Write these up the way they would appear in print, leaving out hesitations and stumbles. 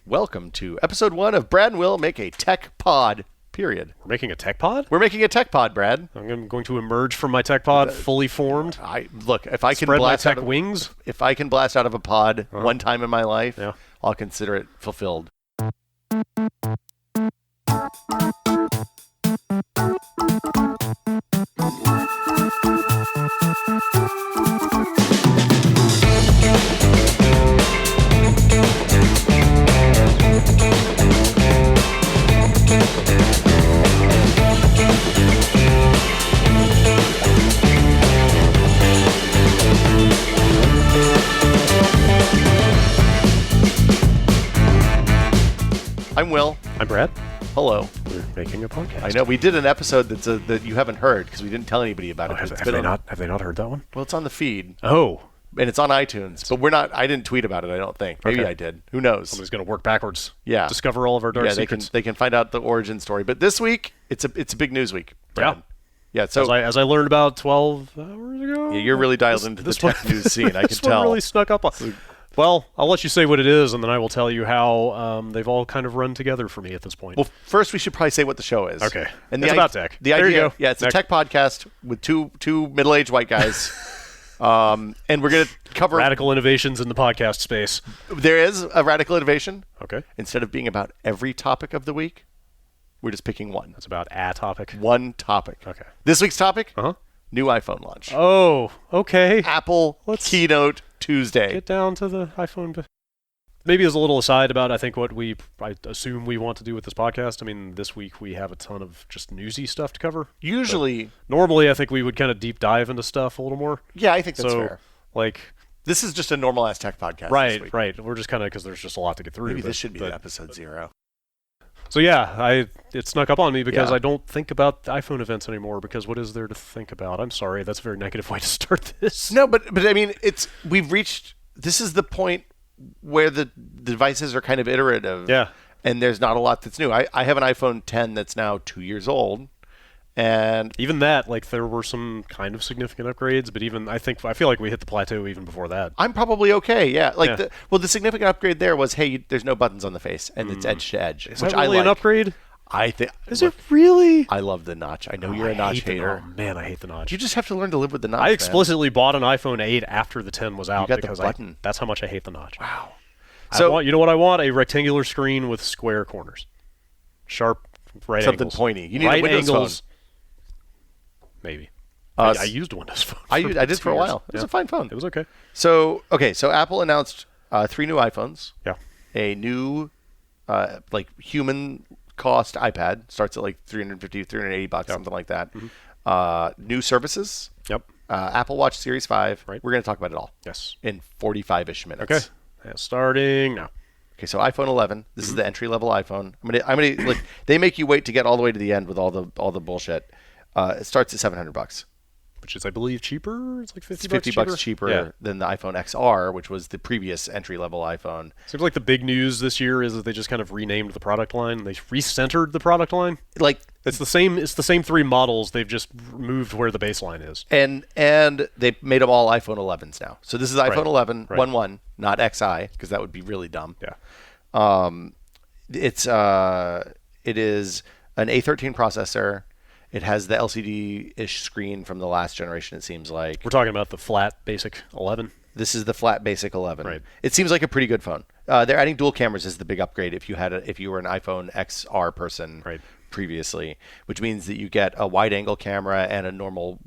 Welcome to episode 1 of Brad and Will Make a Tech Pod, period. We're making a tech pod? We're making a tech pod, Brad. I'm going to emerge from my tech pod fully formed. If I can Spread my blast tech out of, wings. If I can blast out of a pod one time in my life, Yeah. I'll consider it fulfilled. I'm Will. I'm Brad. Hello. We're making a podcast. I know we did an episode that you haven't heard because we didn't tell anybody about it. Have they not heard that one? Well, it's on the feed. Oh. And it's on iTunes, but I didn't tweet about it, I don't think. Maybe I did. Who knows? Somebody's going to work backwards. Yeah. Discover all of our dark secrets. They can find out the origin story. But this week, it's a big news week. Brad. Yeah. Yeah, so as I learned about 12 hours ago. Yeah, you're really dialed into the tech news scene, I can this tell. One really snuck up on. Well, I'll let you say what it is, and then I will tell you how they've all kind of run together for me at this point. Well, first we should probably say what the show is. Okay. And it's about tech. The there idea, you go. Yeah, it's a tech podcast with two middle-aged white guys. And we're going to cover radical innovations in the podcast space. There is a radical innovation. Okay. Instead of being about every topic of the week, we're just picking one. That's about a topic. One topic. Okay. This week's topic? Uh-huh. New iPhone launch. Oh, okay. Apple Keynote Tuesday. Get down to the iPhone. Maybe as a little aside about, I think, what I assume we want to do with this podcast. I mean, this week we have a ton of just newsy stuff to cover. Usually. Normally, I think we would kind of deep dive into stuff a little more. Yeah, I think that's fair. Like, this is just a normal-ass tech podcast right, this week. Right. We're just kind of, because there's just a lot to get through. Maybe this should be episode 0. So yeah, it snuck up on me because I don't think about the iPhone events anymore, because what is there to think about? I'm sorry, that's a very negative way to start this. No, but I mean, this is the point where the devices are kind of iterative. Yeah. And there's not a lot that's new. I have an iPhone 10 that's now 2 years old. And even that, like, there were some kind of significant upgrades, but even I feel like we hit the plateau even before that. I'm probably okay, yeah. The significant upgrade there was, hey, there's no buttons on the face, and it's edge to edge. Is that really an upgrade? I think. Is it really? I love the notch. I know you're a notch hater. Oh man, I hate the notch. You just have to learn to live with the notch. I explicitly bought an iPhone 8 after the 10 was out because that's how much I hate the notch. Wow. So you know what I want? A rectangular screen with square corners, sharp right something angles. pointy. You need right a Windows angles. phone. Maybe. I used a Windows phone. I did for a while. It was a fine phone. It was okay. So Apple announced 3 new iPhones. Yeah. A new human cost iPad starts at like $350, $380, something like that. Mm-hmm. New services. Yep. Apple Watch Series 5. Right. We're going to talk about it all. Yes. In 45-ish minutes. Okay. Yeah, starting now. Okay, so iPhone 11. This is the entry level iPhone. I'm gonna like they make you wait to get all the way to the end with all the bullshit. It starts at $700. Which is, I believe, cheaper. It's like $50 cheaper than the iPhone XR, which was the previous entry-level iPhone. Seems like the big news this year is that they just kind of renamed the product line. They recentered the product line. Like it's the same 3 models. They've just moved where the baseline is. And they made them all iPhone 11s now. So this is iPhone 11 1.1, not XI, because that would be really dumb. Yeah. It is an A13 processor. It has the LCD-ish screen from the last generation, it seems like. We're talking about the flat basic 11. This is the flat basic 11. Right. It seems like a pretty good phone. They're adding dual cameras as the big upgrade if you were an iPhone XR person previously, which means that you get a wide-angle camera and a normal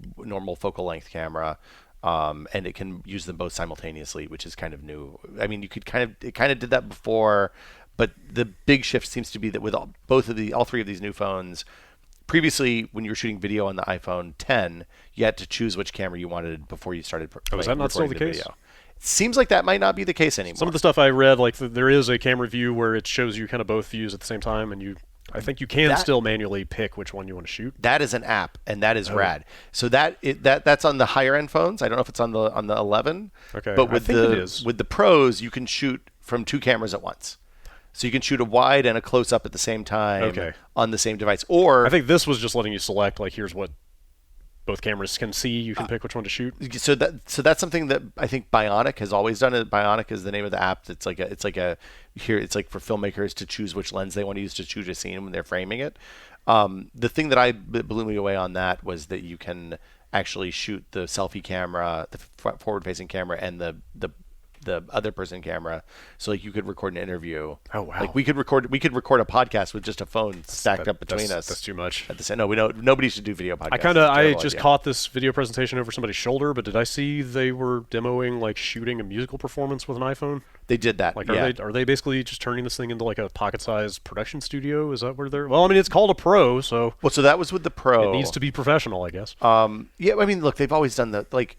focal length camera, and it can use them both simultaneously, which is kind of new. I mean, it kind of did that before, but the big shift seems to be that with all 3 of these new phones. Previously, when you were shooting video on the iPhone 10, you had to choose which camera you wanted before you started. Is that not still the case? Video. It seems like that might not be the case anymore. Some of the stuff I read, like there is a camera view where it shows you kind of both views at the same time, and I think you can still manually pick which one you want to shoot. That is an app, and that is rad. So that's on the higher end phones. I don't know if it's on the 11. Okay, but I think it is. With the Pros, you can shoot from 2 cameras at once. So you can shoot a wide and a close-up at the same time on the same device. Or I think this was just letting you select, like, here's what both cameras can see. You can pick which one to shoot. So that's something that I think Bionic has always done. Bionic is the name of the app. It's like a here it's like for filmmakers to choose which lens they want to use to shoot a scene when they're framing it. The thing that blew me away on that was that you can actually shoot the selfie camera, the forward-facing camera, and the other person camera, so like you could record an interview. Oh wow! Like we could record a podcast with just a phone stacked up between us. That's too much. At the same, no, we don't. Nobody should do video podcasts. I just caught this video presentation over somebody's shoulder, but did I see they were demoing like shooting a musical performance with an iPhone? They did that. Like, yeah. are they basically just turning this thing into like a pocket-sized production studio? Is that where they're? Well, I mean, it's called a Pro, so. Well, so that was with the Pro. It needs to be professional, I guess. Yeah, I mean, look, they've always done that. Like,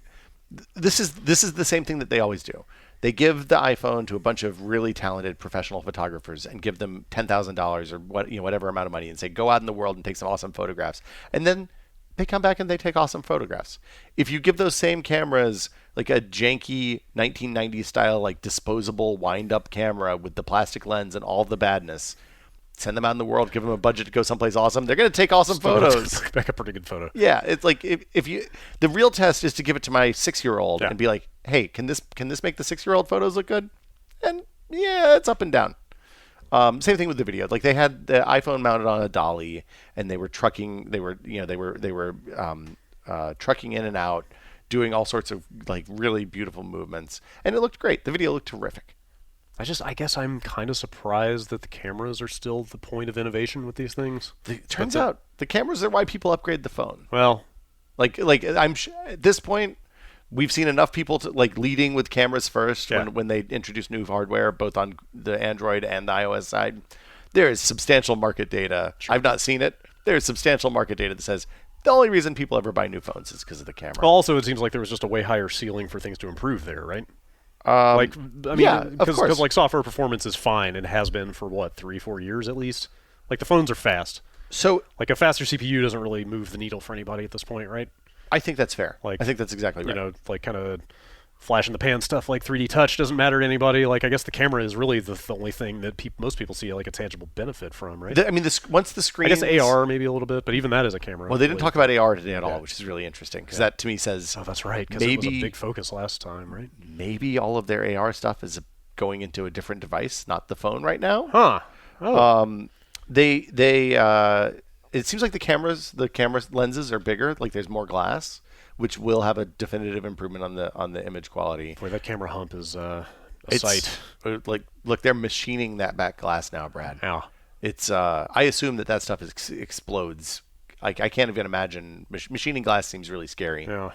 this is the same thing that they always do. They give the iPhone to a bunch of really talented professional photographers and give them $10,000 or whatever amount of money and say, go out in the world and take some awesome photographs. And then they come back and they take awesome photographs. If you give those same cameras like a janky 1990s style, like disposable wind-up camera with the plastic lens and all the badness, send them out in the world, give them a budget to go someplace awesome, they're going to take awesome photos. Back a pretty good photo. Yeah, it's like if you, the real test is to give it to my 6-year-old and be like, hey, can this make the 6-year-old photos look good? And yeah, it's up and down. Same thing with the video. Like they had the iPhone mounted on a dolly, and they were trucking. They were trucking in and out, doing all sorts of like really beautiful movements, and it looked great. The video looked terrific. I guess I'm kind of surprised that the cameras are still the point of innovation with these things. It turns out the cameras are why people upgrade the phone. Well, like at this point, we've seen enough people to like leading with cameras first when they introduce new hardware, both on the Android and the iOS side. There is substantial market data. Sure. I've not seen it. There is substantial market data that says the only reason people ever buy new phones is because of the camera. Well, also, it seems like there was just a way higher ceiling for things to improve there, right? Because like software performance is fine and has been for what 3-4 years at least. Like the phones are fast, so like a faster CPU doesn't really move the needle for anybody at this point, right? I think that's fair. Like I think that's exactly right. You know, like kind of flash in the pan stuff like 3D touch doesn't matter to anybody. Like I guess the camera is really the only thing that most people see like a tangible benefit from, right? Once the screen, I guess AR maybe a little bit, but even that is a camera. Well, they didn't talk about AR today at all, which is really interesting because that to me says, oh, that's right, because it was a big focus last time, right? Maybe all of their AR stuff is going into a different device, not the phone right now. Huh? Oh. It seems like the camera lenses are bigger. Like there's more glass, which will have a definitive improvement on the image quality. Boy, that camera hump is a sight. Like, look, they're machining that back glass now, Brad. Yeah. It's I assume that stuff explodes. Like I can't even imagine machining glass seems really scary. Yeah.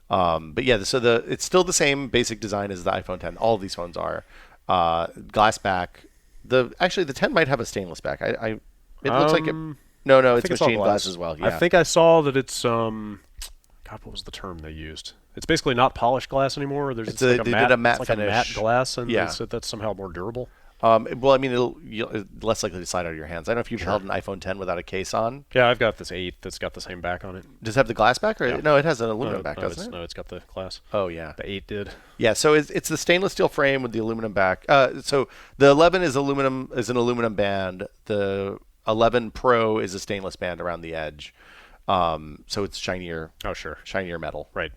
But yeah, so it's still the same basic design as the iPhone 10. All of these phones are glass back. Actually the 10 might have a stainless back. It looks like it. No, it's machined glass as well. Yeah. I think I saw that it's God, what was the term they used? It's basically not polished glass anymore. They did a matte finish. Like a matte glass, and they said that's somehow more durable. Well, I mean, you're less likely to slide out of your hands. I don't know if you've held an iPhone 10 without a case on. Yeah, I've got this 8 that's got the same back on it. Does it have the glass back? Or no, it has an aluminum back, doesn't it? No, it's got the glass. Oh, yeah. The 8 did. Yeah, so it's the stainless steel frame with the aluminum back. So the 11 is an aluminum band. The 11 Pro is a stainless band around the edge. So it's shinier. Oh, sure. Shinier metal. Right.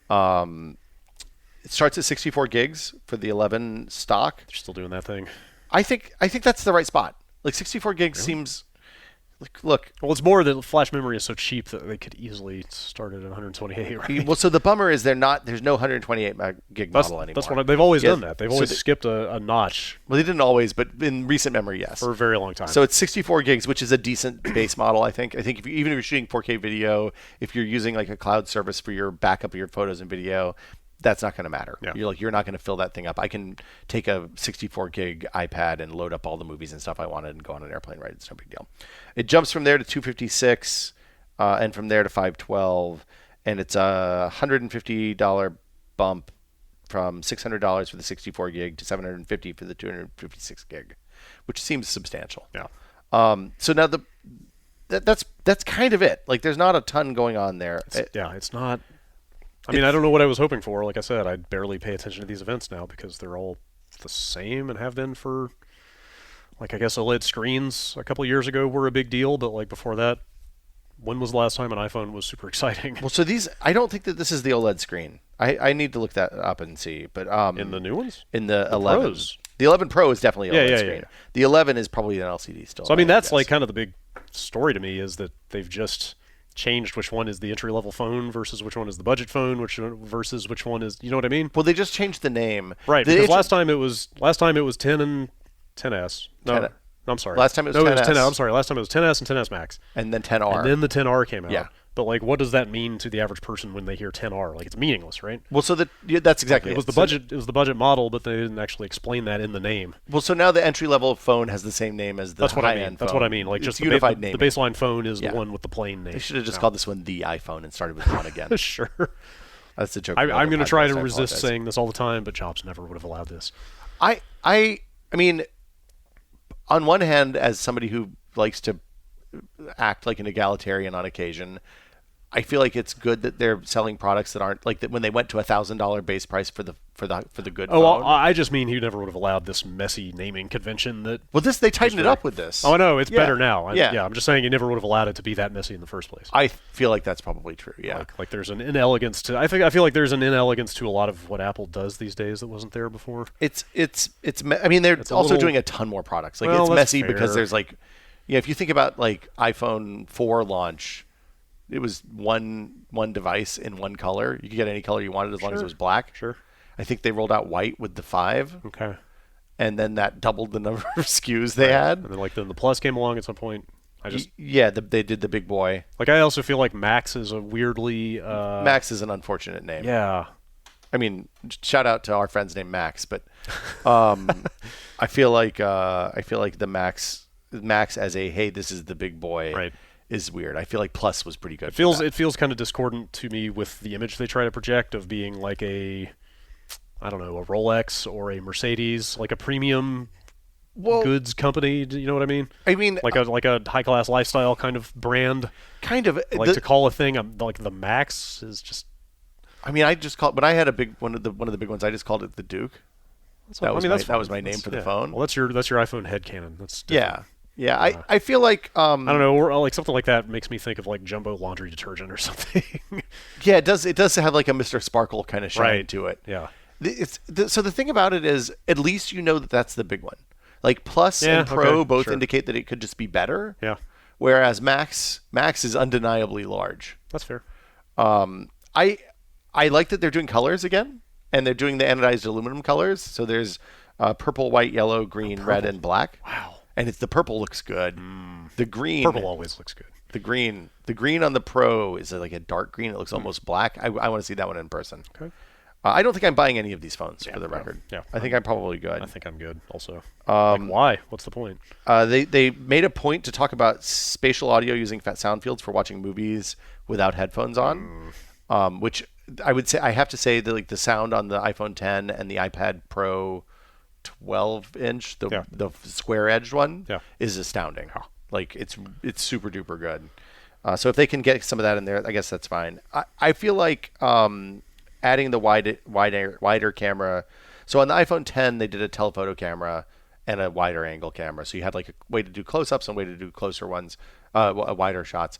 It starts at 64 gigs for the 11 stock. They're still doing that thing. I think that's the right spot. Like 64 gigs seems. Look. Well, it's more that flash memory is so cheap that they could easily start at 128. Right? Well, so the bummer is there's no 128 gig model anymore. That's what they've always done that. They've always skipped a notch. Well, they didn't always, but in recent memory, yes. For a very long time. So it's 64 gigs, which is a decent base model, I think. I think even if you're shooting 4K video, if you're using like a cloud service for your backup of your photos and video, that's not going to matter. Yeah. You're not going to fill that thing up. I can take a 64 gig iPad and load up all the movies and stuff I wanted and go on an airplane ride. It's no big deal. It jumps from there to 256 and from there to 512, and it's a $150 bump from $600 for the 64 gig to $750 for the 256 gig, which seems substantial. Yeah. So now that's kind of it. Like there's not a ton going on there. It's not. I mean, I don't know what I was hoping for. Like I said, I barely pay attention to these events now because they're all the same and have been for, like, I guess OLED screens a couple years ago were a big deal, but like before that, when was the last time an iPhone was super exciting? Well, so I don't think that this is the OLED screen. I need to look that up and see. But in the new ones? In the 11. Pros. The 11 Pro is definitely Yeah, OLED yeah, screen. yeah. The 11 is probably an LCD still. So I mean, I that's guess. like kind of the big story to me is that they've just changed which one is the entry level phone versus which one is the budget phone, versus which one is, you know what I mean? Well, they just changed the name. Right. The Because last time it was 10 and 10s. No, 10 no, I'm sorry. Last time it was no, 10s. it was 10. I'm sorry. Last time it was 10s and 10s Max, and then 10R. and then the 10R came out. Yeah. But like, what does that mean to the average person when they hear 10R? Like, it's meaningless, right? Well, so that's exactly It was the So- budget. It was the budget model, but they didn't actually explain that in the name. Well, so now the entry level phone has the same name as the That's what I high mean. end That's phone. what I mean. Like, It's just unified the naming. baseline phone is Yeah. the one with the plain name. They should have just No. called this one the iPhone and started with one again. Sure. That's the joke. I'm going to try to I resist apologize. saying this all the time, but Jobs never would have allowed this. I mean, on one hand, as somebody who likes to act like an egalitarian on occasion, I feel like it's good that they're selling products that aren't like that when they went to $1,000 base price for the good Oh, phone. well, I just mean he never would have allowed this messy naming convention that. Well, they tightened it up with this. Oh, I know it's Yeah. better now. Yeah. I'm just saying he never would have allowed it to be that messy in the first place. I feel like that's probably true. Yeah. Like there's an inelegance to. I feel like there's an inelegance to a lot of what Apple does these days that wasn't there before. I mean, they're It's a also little- doing a ton more products. Like Well, it's that's messy because fair. there's like, yeah, if you think about like iPhone 4 launch, it was one device in one color. You could get any color you wanted as long as it Sure. was black. Sure. I think they rolled out white with the 5, Okay. and then that doubled the number of SKUs they had. And then then the Plus came along at some point. They did the big boy. I also feel like Max is a weirdly. Max is an unfortunate name. Yeah. I mean, shout out to our friends named Max, but I feel like the Max as a hey, this is the big boy, Right. is weird. I feel like Plus was pretty good. It feels kind of discordant to me with the image they try to project of being like a Rolex or a Mercedes, like a premium goods company. Do you know what I mean? I mean, Like a high class lifestyle kind of brand. kind of. To call a thing like the Max is just. I mean, I just called when I had a big one of the big ones. I just called it the Duke. That was my name for the phone. Well, that's your iPhone headcanon. That's different. Yeah. I feel like I don't know, or like something like that makes me think of like Jumbo laundry detergent or something. yeah, it does have like a Mr. Sparkle kind of shine Right. to it. Yeah. So the thing about it is, at least you know that that's the big one. Like Plus Yeah, and Pro okay, both sure. indicate that it could just be better. Yeah. Whereas Max is undeniably large. That's fair. I like that they're doing colors again, and they're doing the anodized aluminum colors. So there's purple, white, yellow, green, red, and black. Wow. And the purple looks good. The green, Purple always looks good. the green on the Pro is like a dark green. It looks almost black. I want to see that one in person. Okay. I don't think I'm buying any of these phones for the no. record. Yeah. I think I'm probably good. I think I'm good also. Why? What's the point? They made a point to talk about spatial audio using sound fields for watching movies without headphones on, which I would say I have to say that like the sound on the iPhone 10 and the iPad Pro 12-inch, the square edged one, is astounding. Like it's super duper good. So if they can get some of that in there, I guess that's fine. I feel like adding the wider camera. So on the iPhone 10, they did a telephoto camera and a wider angle camera. So you had like a way to do close-ups and a way to do closer ones, wider shots.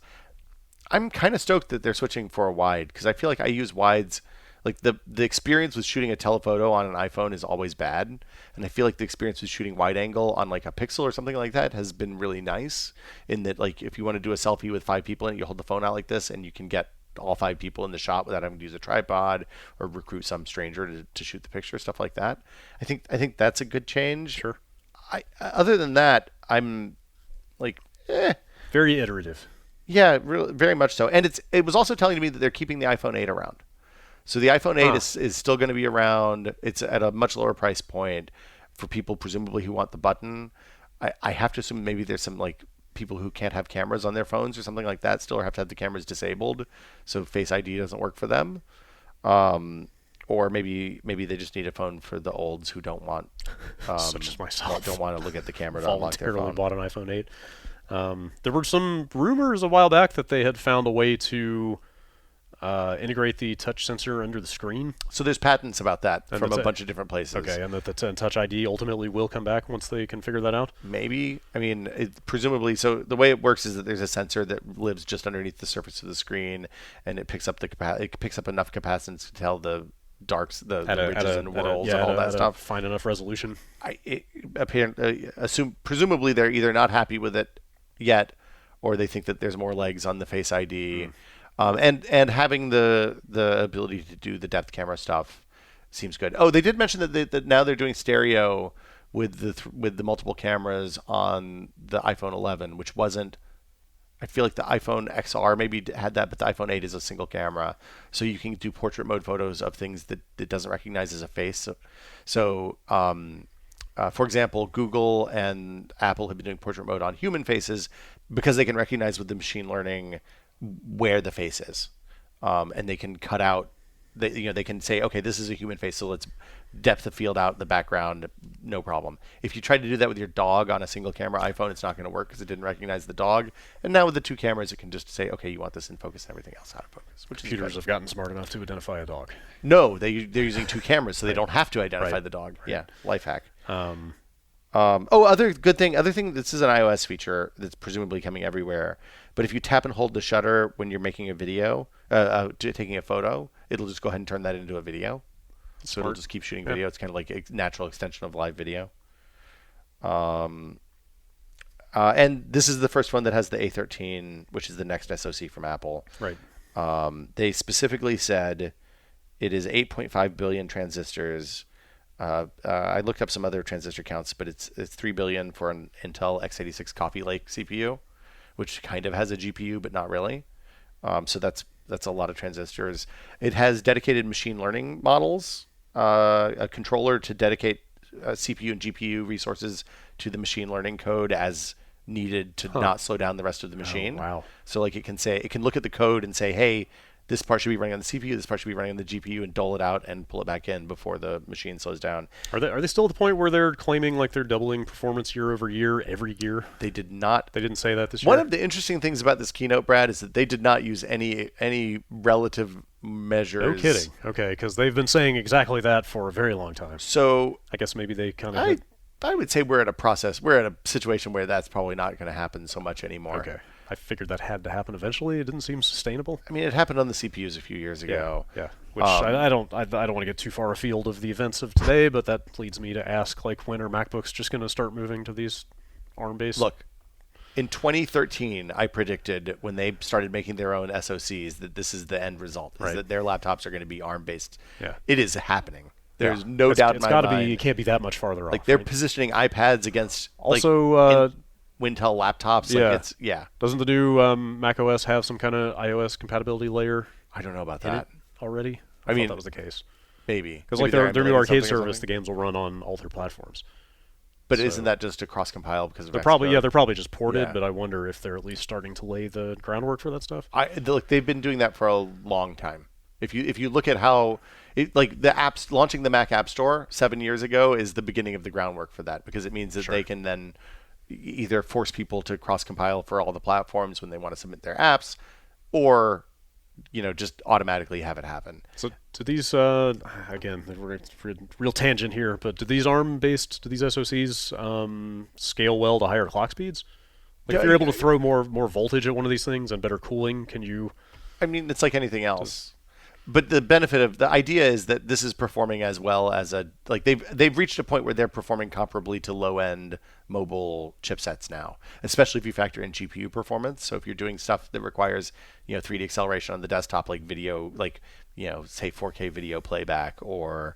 I'm kind of stoked that they're switching for a wide because I feel like I use wides. Like the experience with shooting a telephoto on an iPhone is always bad, and I feel like the experience with shooting wide angle on like a Pixel or something like that has been really nice. In that, like if you want to do a selfie with 5 people in it, you hold the phone out like this, and you can get all 5 people in the shot without having to use a tripod or recruit some stranger to shoot the picture, stuff like that. I think that's a good change. Sure. Other than that, I'm like, Very iterative. yeah, very much so. And it was also telling me that they're keeping the iPhone 8 around. So the iPhone 8 is still going to be around. It's at a much lower price point for people presumably who want the button. I have to assume maybe there's some like people who can't have cameras on their phones or something like that still, or have to have the cameras disabled, so Face ID doesn't work for them. Or maybe they just need a phone for the olds who don't want, Such as myself. don't want to look at the camera to unlock their Voluntarily phone. bought an iPhone 8. There were some rumors a while back that they had found a way to integrate the touch sensor under the screen. So there's patents about that And from that's a it. bunch of different places. Okay, and that the Touch ID ultimately will come back once they can figure that out. Maybe. I mean, presumably. So the way it works is that there's a sensor that lives just underneath the surface of the screen, and it picks up it picks up enough capacitance to tell the darks, the ridges and whorls and all that stuff. Fine enough resolution. Presumably they're either not happy with it yet, or they think that there's more legs on the Face ID. And having the ability to do the depth camera stuff seems good. Oh, they did mention that now they're doing stereo with the multiple cameras on the iPhone 11, which wasn't. I feel like the iPhone XR maybe had that, but the iPhone 8 is a single camera, so you can do portrait mode photos of things that it doesn't recognize as a face. For example, Google and Apple have been doing portrait mode on human faces because they can recognize with the machine learning where the face is, and they can cut out. They can say, okay, this is a human face, so let's depth of field out the background, no problem. If you try to do that with your dog on a single camera iPhone, it's not going to work because it didn't recognize the dog. And now with the two cameras, it can just say, okay, you want this in focus and everything else out of focus. Which computers have gotten smart enough to identify a dog. No, they're using two cameras, so they don't have to identify the dog. Right. Yeah, life hack. Other thing. This is an iOS feature that's presumably coming everywhere. But if you tap and hold the shutter when you're making a video, taking a photo, it'll just go ahead and turn that into a video. So it'll just keep shooting video. It's kind of like a natural extension of live video. And this is the first one that has the A13, which is the next SoC from Apple. Right. They specifically said it is 8.5 billion transistors. I looked up some other transistor counts, but it's 3 billion for an Intel x86 Coffee Lake CPU, which kind of has a GPU, but not really. So that's a lot of transistors. It has dedicated machine learning models, a controller to dedicate CPU and GPU resources to the machine learning code as needed to not slow down the rest of the machine. Oh, wow. So like it can look at the code and say, hey, this part should be running on the CPU, this part should be running on the GPU, and dole it out and pull it back in before the machine slows down. Are they still at the point where they're claiming like they're doubling performance year over year every year? They did not. They didn't say that this year? One of the interesting things about this keynote, Brad, is that they did not use any relative measures. No kidding. Okay, because they've been saying exactly that for a very long time. So I guess maybe they kind of... I would say we're at a situation where that's probably not going to happen so much anymore. Okay. I figured that had to happen eventually. It didn't seem sustainable. I mean, it happened on the CPUs a few years ago. Yeah. Which I don't want to get too far afield of the events of today, but that leads me to ask, like, when are MacBooks just going to start moving to these ARM-based? Look, in 2013, I predicted when they started making their own SoCs that this is the end result, is that their laptops are going to be ARM-based. Yeah. It is happening. There's no doubt in my mind. It's got to be. It can't be that much farther off. Like they're positioning iPads against also Wintel laptops. Doesn't the new Mac OS have some kind of iOS compatibility layer? I don't know about that already. I mean, that was the case. Maybe because like their new arcade service, the games will run on all their platforms. But isn't that just a cross-compile because of they're probably just ported. Yeah. But I wonder if they're at least starting to lay the groundwork for that stuff. Look, they've been doing that for a long time. If you look at how the apps launching the Mac App Store 7 years ago is the beginning of the groundwork for that, because it means that they can then either force people to cross-compile for all the platforms when they want to submit their apps, or just automatically have it happen. So do these again, we're real tangent here, but do these ARM-based SoCs scale well to higher clock speeds? Like if you're able to throw more voltage at one of these things and better cooling, can you? I mean, it's like anything else. But the benefit of the idea is that this is performing as well as they've reached a point where they're performing comparably to low-end mobile chipsets now, especially if you factor in GPU performance. So if you're doing stuff that requires 3D acceleration on the desktop, like video, say 4K video playback, or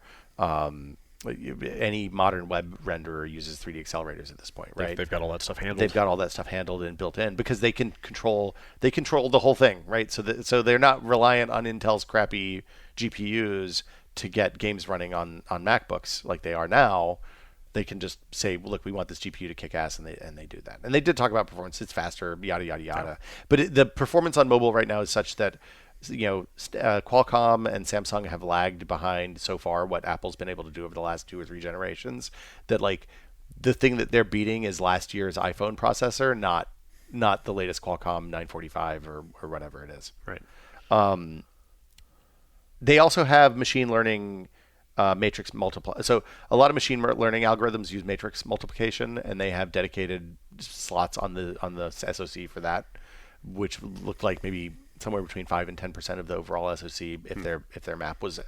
any modern web renderer uses 3D accelerators at this point, right? They've got all that stuff handled. They've got all that stuff handled and built in because they control the whole thing, right? So they're not reliant on Intel's crappy GPUs to get games running on MacBooks like they are now. They can just say, well, look, we want this GPU to kick ass, and they do that. And they did talk about performance; it's faster, yada yada yada. Yeah. But the performance on mobile right now is such that Qualcomm and Samsung have lagged behind so far what Apple's been able to do over the last 2 or 3 generations. That the thing that they're beating is last year's iPhone processor, not the latest Qualcomm 945 or whatever it is. Right. They also have machine learning matrix multiply. So a lot of machine learning algorithms use matrix multiplication, and they have dedicated slots on the SoC for that, which looked like maybe somewhere between 5 and 10% of the overall SoC if their map was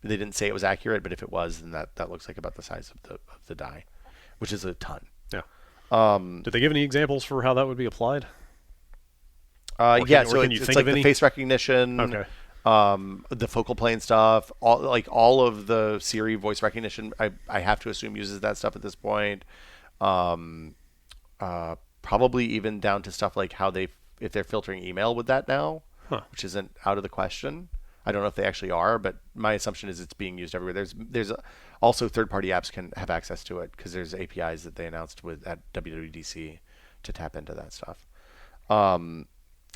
They didn't say it was accurate, but if it was, then that looks like about the size of the die, which is a ton. Yeah. Did they give any examples for how that would be applied? Yeah, so can you it's think like of any? the face recognition, Okay. the focal plane stuff, all of the Siri voice recognition. I have to assume uses that stuff at this point. Probably even down to stuff like if they're filtering email with that now, which isn't out of the question. I don't know if they actually are, but my assumption is it's being used everywhere. There's also third-party apps can have access to it because there's APIs that they announced at WWDC to tap into that stuff.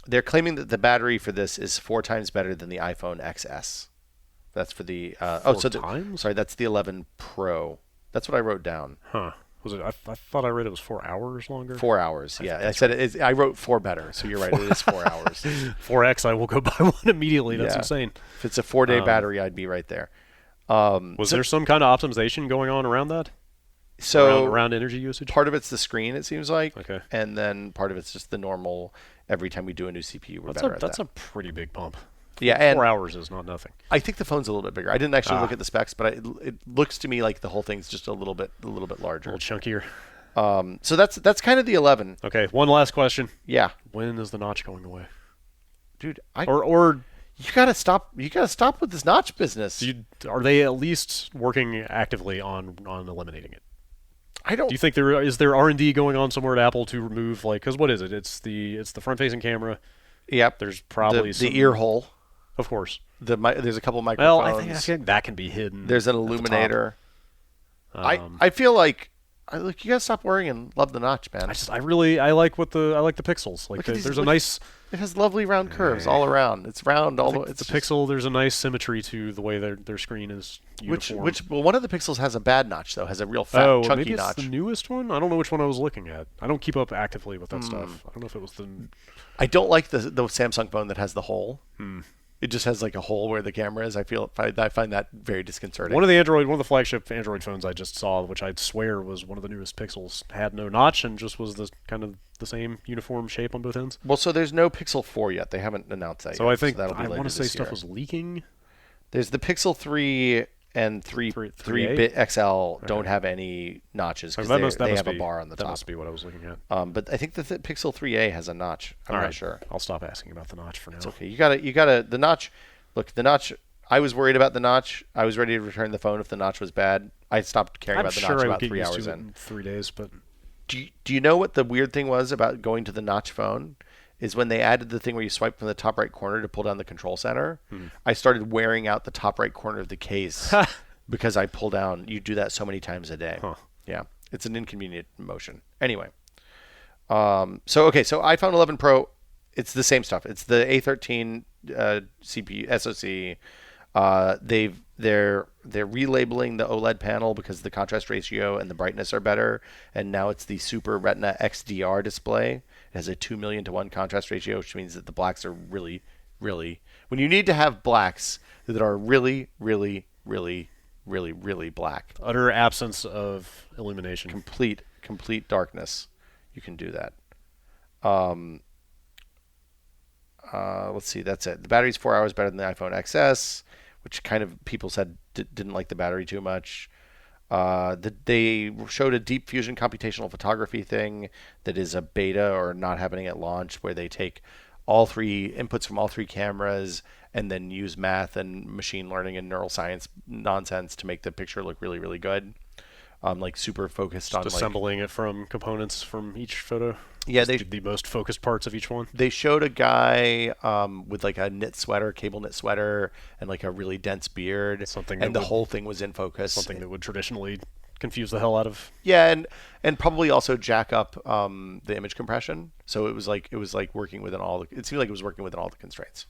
They're claiming that the battery for this is 4 times better than the iPhone XS. That's for the sorry, that's the 11 Pro. That's what I wrote down. Huh. Was it? I thought I read it was 4 hours longer. 4 hours. Yeah, I said it. I wrote 4 better. So you're right. It is 4 hours. 4X. I will go buy one immediately. That's Yeah. insane. If it's a 4-day battery, I'd be right there. Was there some kind of optimization going on around that? So around energy usage? part of it's the screen, it seems like. Okay. And then part of it's just the normal. Every time we do a new CPU, we're better at that. That's a pretty big pump. Yeah, and 4 hours is not nothing. I think the phone's a little bit bigger. I didn't actually look at the specs, but it looks to me like the whole thing's just a little bit larger. A little chunkier. So that's kind of the 11. Okay, one last question. Yeah, When is the notch going away? dude. Or you gotta stop. You gotta stop with this notch business. are they at least working actively on eliminating it? I don't. Do you think there R&D going on somewhere at Apple to remove because what is it? It's the front-facing camera. Yep. There's probably the ear hole. Of course. There's a couple microphones. Well, I think that can be hidden. There's an illuminator. The I feel like you gotta stop worrying and love the notch, man. I like the pixels. Like there's a nice. It has lovely round curves all around. It's round all the way. It's a pixel. There's a nice symmetry to the way their screen is uniform. Well, one of the pixels has a bad notch though. Has a real fat chunky maybe it's notch. the newest one. I don't know which one I was looking at. I don't keep up actively with that stuff. I don't know if it was the. I don't like the Samsung phone that has the hole. It just has like a hole where the camera is. I find that very disconcerting. One of the flagship Android phones I just saw, which I'd swear was one of the newest Pixels, had no notch and just was the kind of the same uniform shape on both ends. Well, so there's no Pixel 4 yet. They haven't announced that yet. So I think that'll be I want to say this stuff year. was leaking. There's the Pixel 3 and 3-bit XL don't have any notches because they have a bar on the top. That must be what I was looking at. But I think the Pixel 3a has a notch. I'm not sure. I'll stop asking about the notch for now. It's okay. You gotta the notch. Look, the notch. I was worried about the notch. I was ready to return the phone if the notch was bad. I stopped caring about the notch about 3 hours in. 3 days, but Do you know what the weird thing was about going to the notch phone? Is when they added the thing where you swipe from the top right corner to pull down the control center. I started wearing out the top right corner of the case because I pull down. You do that so many times a day. Yeah, it's an inconvenient motion. Anyway, so iPhone 11 Pro, it's the same stuff. It's the A13 CPU SoC. They're relabeling the OLED panel because the contrast ratio and the brightness are better, and now it's the Super Retina XDR display. It has a 2,000,000 to 1 contrast ratio, which means that the blacks are really, really, when you need to have blacks that are really, really, really, really, really black, utter absence of illumination, complete darkness, you can do that. Let's see, that's it. The battery's 4 hours better than the iPhone XS, which kind of people said didn't like the battery too much. They showed a deep fusion computational photography thing that is a beta or not happening at launch, where they take all 3 inputs from all 3 cameras and then use math and machine learning and neuroscience nonsense to make the picture look really, really good. Like super focused on assembling it from components from each photo. Yeah, the most focused parts of each one. They showed a guy with like a knit sweater, cable knit sweater, and like a really dense beard, and the whole thing was in focus. Something that would traditionally confuse the hell out of. Yeah, and probably also jack up the image compression. So it was like working within all. It seemed like it was working within all the constraints.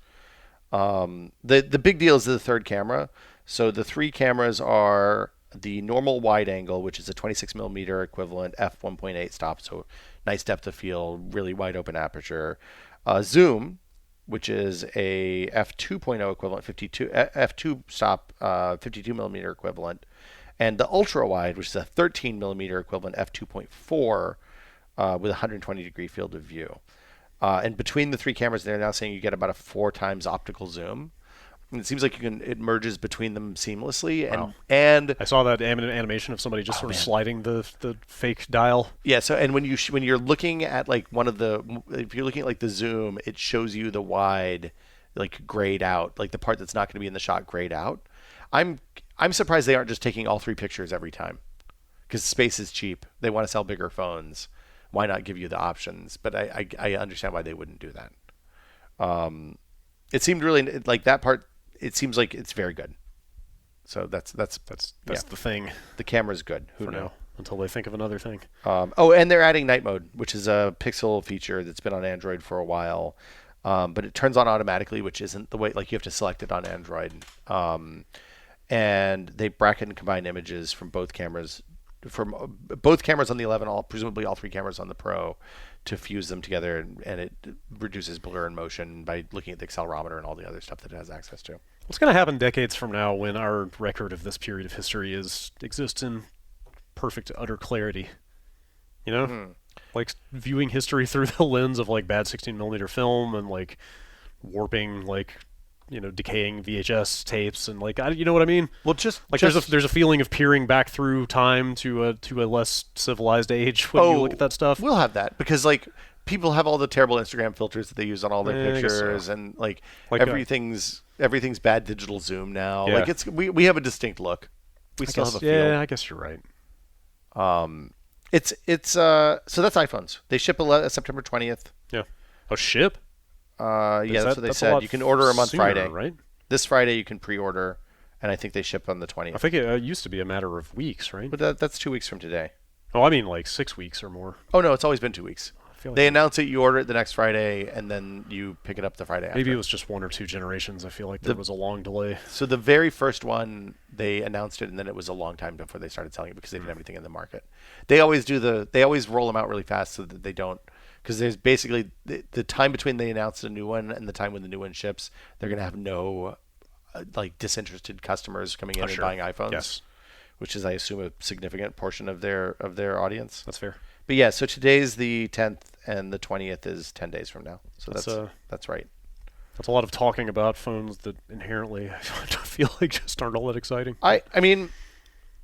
The big deal is the third camera. So the 3 cameras are the normal wide angle, which is a 26mm equivalent f1.8 stop, so nice depth of field, really wide open aperture. Zoom, which is a f2.0 equivalent, f2 stop, 52mm equivalent, and the ultra wide, which is a 13mm equivalent f2.4 with 120-degree field of view. And between the 3 cameras, they're now saying you get about a 4 times optical zoom. And it seems like it merges between them seamlessly, and Wow. and I saw that animation of somebody just sort of sliding the fake dial. yeah. So and when you're looking at like if you're looking at like the zoom, it shows you the wide like grayed out, like the part that's not going to be in the shot grayed out. I'm surprised they aren't just taking all 3 pictures every time, because space is cheap. They want to sell bigger phones. Why not give you the options? But I understand why they wouldn't do that. It seemed really like that part. It seems like it's very good. So that's the thing. The camera's good. Who for knew? now, until they think of another thing. And they're adding night mode, which is a Pixel feature that's been on Android for a while, but it turns on automatically, which isn't the way. Like you have to select it on Android. And they bracket and combine images from both cameras on the 11, presumably all 3 cameras on the Pro, to fuse them together, and it reduces blur and motion by looking at the accelerometer and all the other stuff that it has access to. What's going to happen decades from now when our record of this period of history exists in perfect, utter clarity? You know? Like viewing history through the lens of like bad 16mm film and like warping like decaying VHS tapes and like you know what I mean? Well, there's a feeling of peering back through time to a less civilized age when you look at that stuff. We'll have that because like people have all the terrible Instagram filters that they use on all their pictures, and like everything's bad digital zoom now. Yeah. Like we have a distinct look. We still have a feel. Yeah, I guess you're right. So that's iPhones. They ship September 20th. Yeah. Oh, ship? Yeah, that's what they said. You can order them on Friday. Right? This Friday you can pre-order, and I think they ship on the 20th. I think it used to be a matter of weeks, right? But that's 2 weeks from today. Oh, I mean like 6 weeks or more. Oh no, it's always been 2 weeks. I feel like They announce it, you order it the next Friday, and then you pick it up the Friday after. maybe it was just 1 or 2 generations. I feel like there was a long delay. So the very first one, they announced it, and then it was a long time before they started selling it because they didn't have anything in the market. They always roll them out really fast so that they don't, because there's basically the time between they announce a new one and the time when the new one ships, they're going to have no like disinterested customers coming in and buying iPhones. Yes. Which is, I assume, a significant portion of their audience. That's fair. But yeah, so today's the 10th, and the 20th is 10 days from now. So that's right. That's a lot of talking about phones that inherently I feel like just aren't all that exciting. I mean,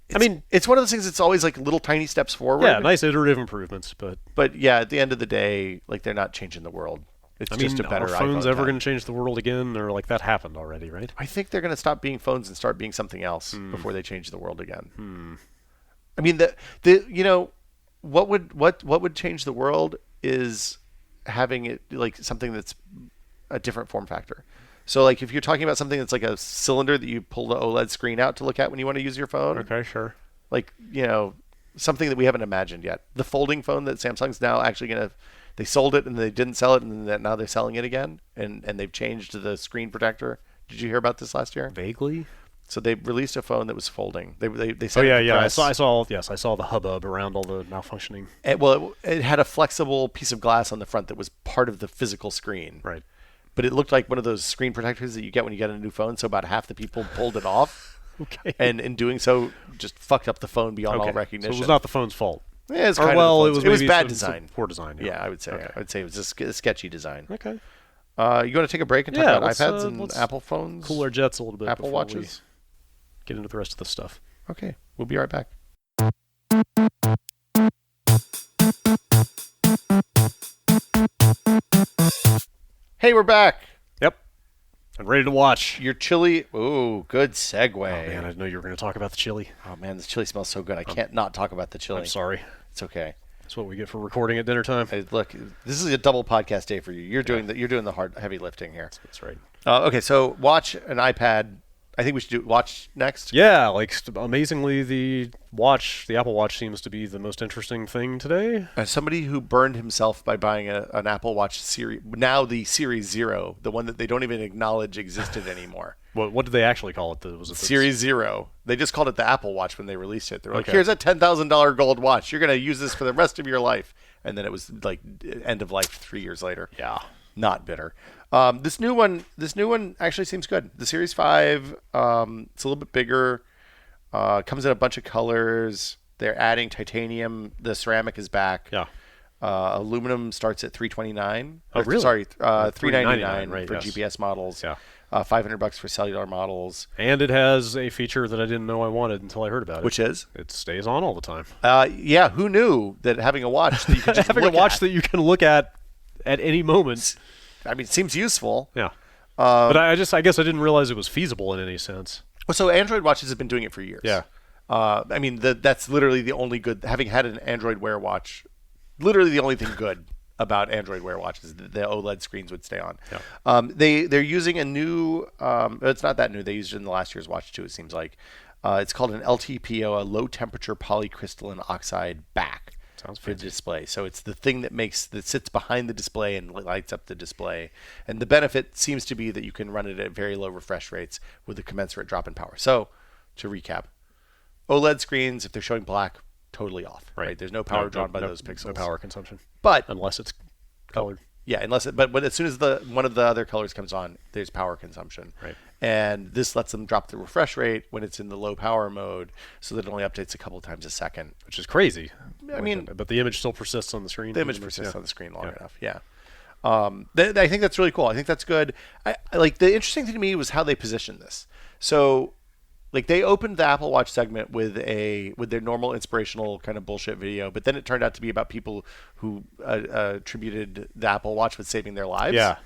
it's one of those things that's always like little tiny steps forward. Yeah, nice iterative improvements, but yeah, at the end of the day, like they're not changing the world. It's just a better are phones iPhone ever going to change the world again, or like that happened already, right? I think they're going to stop being phones and start being something else before they change the world again. I mean, what would change the world is having it like something that's a different form factor. So like if you're talking about something that's like a cylinder that you pull the OLED screen out to look at when you want to use your phone. Okay, sure. Like, something that we haven't imagined yet. The folding phone that Samsung's now actually going to, they sold it and they didn't sell it, and then now they're selling it again, and they've changed the screen protector. Did you hear about this last year? Vaguely. So they released a phone that was folding. They Oh said yeah. I saw the hubbub around all the malfunctioning. It had a flexible piece of glass on the front that was part of the physical screen. Right. But it looked like one of those screen protectors that you get when you get a new phone. So about half the people pulled it off. Okay. And in doing so, just fucked up the phone beyond all recognition. So it was not the phone's fault. Yeah, it's kind of it was bad design. Poor design. Yeah, I would say. Okay. I would say it was a sketchy design. Okay. You want to take a break and talk about iPads and let's Apple phones? Cool our jets a little bit. Apple before Watches? we get into the rest of the stuff. Okay, we'll be right back. Hey, we're back. Yep. I'm ready to watch. Your chili. Ooh, good segue. Oh man, I didn't know you were going to talk about the chili. Oh man, this chili smells so good. I can't not talk about the chili. I'm sorry. It's okay. That's what we get for recording at dinner time. Hey, look, this is a double podcast day for you. You're doing the heavy lifting here. That's right. Okay, so watch an iPad. I think we should do watch next. Yeah, like amazingly, the Apple Watch seems to be the most interesting thing today. As somebody who burned himself by buying an Apple Watch Series, now the Series Zero, the one that they don't even acknowledge existed anymore. What did they actually call it? Was it Series Zero? They just called it the Apple Watch when they released it. They're like, here's a $10,000 gold watch. You're gonna use this for the rest of your life. And then it was like end of life 3 years later. Yeah, not bitter. This new one actually seems good. The Series 5, it's a little bit bigger. Comes in a bunch of colors. They're adding titanium. The ceramic is back. Yeah. Aluminum starts at $329. Oh, really? Sorry, $399 right, for yes. GPS models. Yeah. $500 for cellular models. And it has a feature that I didn't know I wanted until I heard about it. Which is? It stays on all the time. Yeah, who knew that having a watch that you can just having a watch that you can look at any moment. I mean, it seems useful. Yeah. But I guess I didn't realize it was feasible in any sense. Well, so Android watches have been doing it for years. Yeah. I mean, that's literally the only good. Having had an Android Wear watch, literally the only thing good about Android Wear watches, the OLED screens would stay on. Yeah. They're using a new. It's not that new. They used it in the last year's watch too. It seems like it's called an LTPO, a low temperature polycrystalline oxide back. Sounds for the fancy. display. So it's the thing that sits behind the display and lights up the display. And the benefit seems to be that you can run it at very low refresh rates with a commensurate drop in power. So to recap, OLED screens, if they're showing black, totally off. Right? There's no power drawn by those pixels. No power consumption. But unless it's colored. Yeah, but as soon as one of the other colors comes on, there's power consumption. Right. And this lets them drop the refresh rate when it's in the low power mode, so that it only updates a couple times a second. Which is crazy. I mean, but the image still persists on the screen. The image persists on the screen long enough. Yeah. I think that's really cool. I think that's good. I like the interesting thing to me was how they positioned this. So, like they opened the Apple Watch segment with their normal inspirational kind of bullshit video, but then it turned out to be about people who attributed the Apple Watch with saving their lives. Yeah.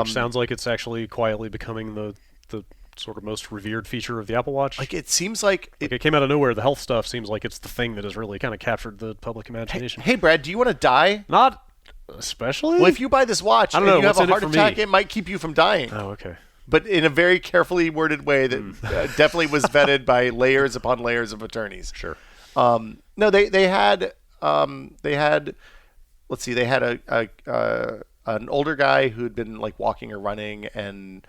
Which sounds like it's actually quietly becoming the sort of most revered feature of the Apple Watch. Like it seems like it came out of nowhere. The health stuff seems like it's the thing that has really kind of captured the public imagination. Hey Brad, do you want to die? Not especially. Well, if you buy this watch and you have a heart attack, it might keep you from dying. Oh, okay. But in a very carefully worded way that definitely was vetted by layers upon layers of attorneys. Sure. No, they had let's see, they had an older guy who'd been like walking or running and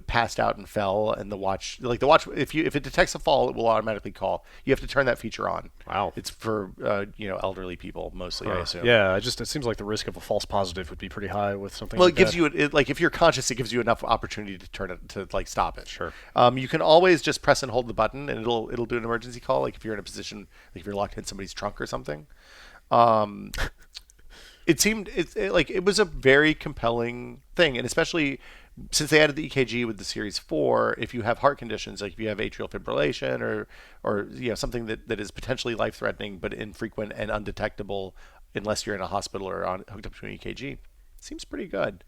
passed out and fell, and the watch if it detects a fall, it will automatically call. You have to turn that feature on. Wow. It's for elderly people mostly, I assume. Yeah, it seems like the risk of a false positive would be pretty high with something well, like it gives that. you like if you're conscious, it gives you enough opportunity to turn it to like stop it. Sure. You can always just press and hold the button and it'll do an emergency call, like if you're in a position, like if you're locked in somebody's trunk or something. It was a very compelling thing, and especially since they added the EKG with the Series 4, if you have heart conditions, like if you have atrial fibrillation or something that is potentially life-threatening but infrequent and undetectable unless you're in a hospital or hooked up to an EKG, it seems pretty good.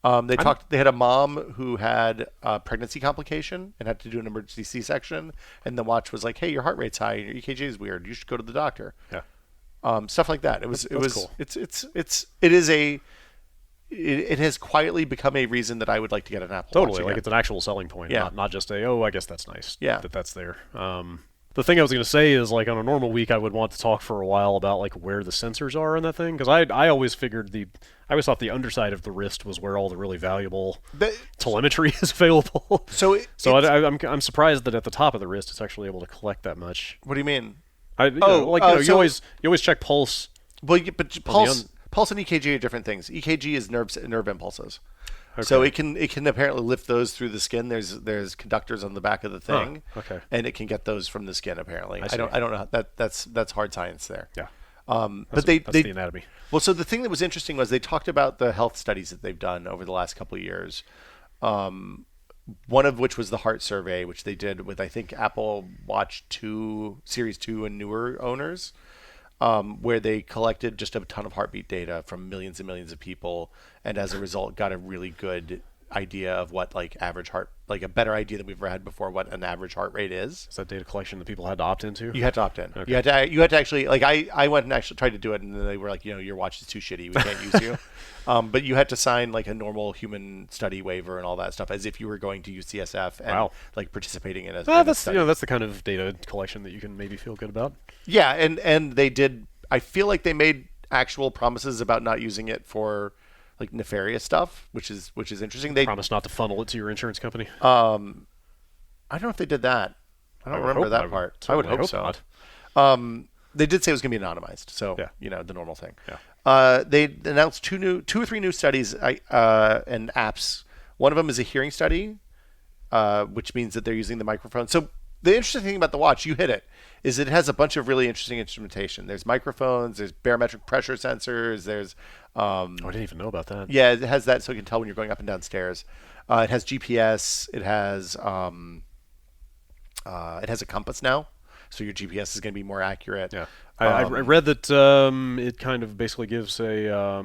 They had a mom who had a pregnancy complication and had to do an emergency C-section, and the watch was like, "Hey, your heart rate's high and your EKG is weird. You should go to the doctor." Yeah. Stuff like that. It was cool. It has quietly become a reason that I would like to get an Apple Watch Totally, like it's an actual selling point, Yeah. not just I guess that's nice. Yeah. That's there. The thing I was going to say is, like, on a normal week, I would want to talk for a while about like where the sensors are in that thing, because I always thought the underside of the wrist was where all the really valuable telemetry is available. I'm surprised that at the top of the wrist it's actually able to collect that much. What do you mean? You always check pulse. Well, but pulse and EKG are different things. EKG is nerve impulses. Okay. So it can apparently lift those through the skin. There's conductors on the back of the thing. Okay. And it can get those from the skin apparently. I don't know that's hard science there. Yeah. That's the anatomy. Well, so the thing that was interesting was they talked about the health studies that they've done over the last couple of years. One of which was the heart survey, which they did with, I think, Apple Watch 2, Series 2 and newer owners, where they collected just a ton of heartbeat data from millions and millions of people, and as a result got a really good idea of what like average heart, like a better idea than we've ever had before what an average heart rate is. Is that data collection that people had to opt into? You had to opt in. Okay. You had to actually, like, I went and actually tried to do it, and then they were like, your watch is too shitty, we can't use you. But you had to sign like a normal human study waiver and all that stuff as if you were going to UCSF and like participating in a study. That's the kind of data collection that you can maybe feel good about. Yeah, and they did. I feel like they made actual promises about not using it for like nefarious stuff, which is interesting. They promised not to funnel it to your insurance company. I don't know if they did that. I don't remember that part. I would hope so. Not. They did say it was going to be anonymized, so the normal thing. Yeah. They announced two or three new studies and apps. One of them is a hearing study, which means that they're using the microphone. So the interesting thing about the watch, you hit it, is it has a bunch of really interesting instrumentation. There's microphones, there's barometric pressure sensors, there's Oh, I didn't even know about that. yeah, it has that so you can tell when you're going up and down stairs. It has GPS. It has a compass now, so your GPS is going to be more accurate. Yeah, I read that it kind of basically gives a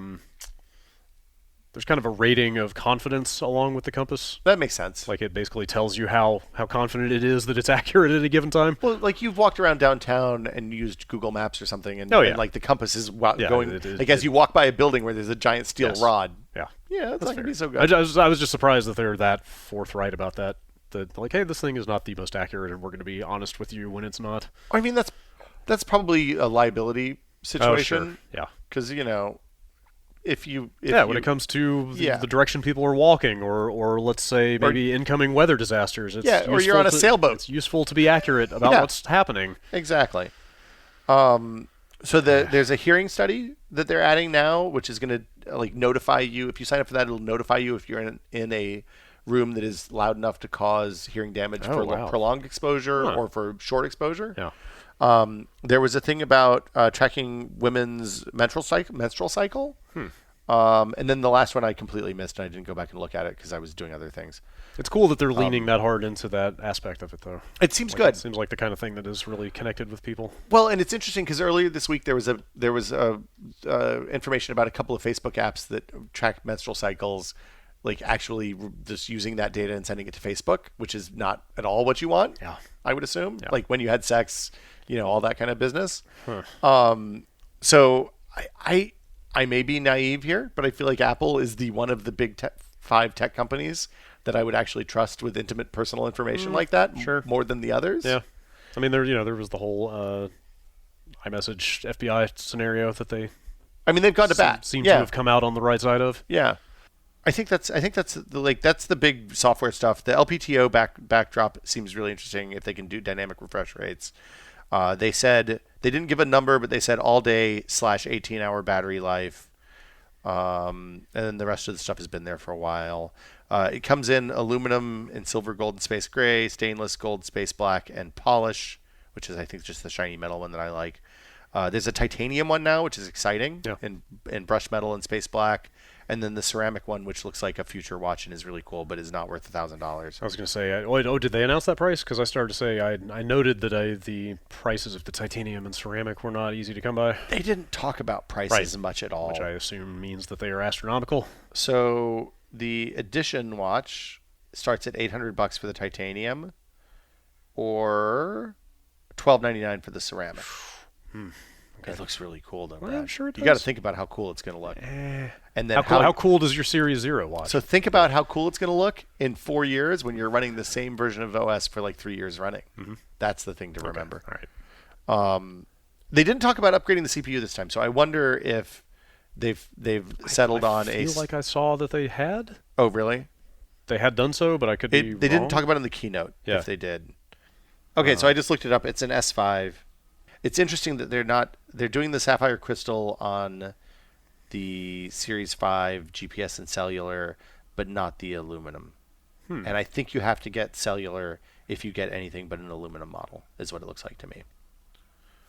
there's kind of a rating of confidence along with the compass. That makes sense. Like it basically tells you how confident it is that it's accurate at a given time. Well, like you've walked around downtown and used Google Maps or something, and, Oh, yeah. and like the compass is Yeah, going as you walk by a building where there's a giant steel Yes. rod. Yeah, Yeah, that's not fair. gonna be so good. I was just surprised that they're that forthright about that. That like, hey, this thing is not the most accurate, and we're going to be honest with you when it's not. I mean, that's probably a liability situation. Oh, sure. Yeah. Because if you When it comes to the direction people are walking, or let's say maybe incoming weather disasters, it's or you're on a sailboat. It's useful to be accurate about what's happening. Exactly. So there's a hearing study that they're adding now, which is going to like notify you if you sign up for that. It'll notify you if you're in a room that is loud enough to cause hearing damage for prolonged exposure or for short exposure. Yeah. There was a thing about tracking women's menstrual cycle. And then the last one I completely missed, and I didn't go back and look at it because I was doing other things. It's cool that they're leaning that hard into that aspect of it, though. It seems good. It seems like the kind of thing that is really connected with people. Well, and it's interesting because earlier this week there was information about a couple of Facebook apps that track menstrual cycles, like actually just using that data and sending it to Facebook, which is not at all what you want. Yeah. I would assume, Yeah. like when you had sex, all that kind of business. Huh. So I may be naive here, but I feel like Apple is one of the big 5 tech companies that I would actually trust with intimate personal information like that, more than the others. Yeah, I mean there was the whole iMessage FBI scenario that they. I mean they've gone to bat. Seem to have come out on the right side of. Yeah, I think that's the big software stuff. The LPTO backdrop seems really interesting if they can do dynamic refresh rates. They said they didn't give a number, but they said all day / 18-hour battery life. And then the rest of the stuff has been there for a while. It comes in aluminum and silver, gold, and space gray, stainless, gold, space black, and polish, which is I think just the shiny metal one that I like. There's a titanium one now, which is exciting, in brushed metal and space black. And then the ceramic one, which looks like a future watch and is really cool, but is not worth $1,000. I was going to say, did they announce that price? Because I started to say, I noted that the prices of the titanium and ceramic were not easy to come by. They didn't talk about prices much at all. Which I assume means that they are astronomical. So the edition watch starts at $800 for the titanium, or $1,299 for the ceramic. Okay. It looks really cool, though. Well, I'm sure it does. You got to think about how cool it's going to look. And then how cool does your Series 0 watch? So think about how cool it's going to look in 4 years when you're running the same version of OS for like 3 years running. Mm-hmm. That's the thing to remember. All right. They didn't talk about upgrading the CPU this time, so I wonder if they've settled on a. I feel like I saw that they had. Oh, really? They had done so, but I could be wrong. They didn't talk about it in the keynote. Yeah. If they did. Okay, so I just looked it up. It's an S5. It's interesting that they're doing the sapphire crystal on the Series 5 GPS and cellular, but not the aluminum. And I think you have to get cellular if you get anything but an aluminum model, is what it looks like to me.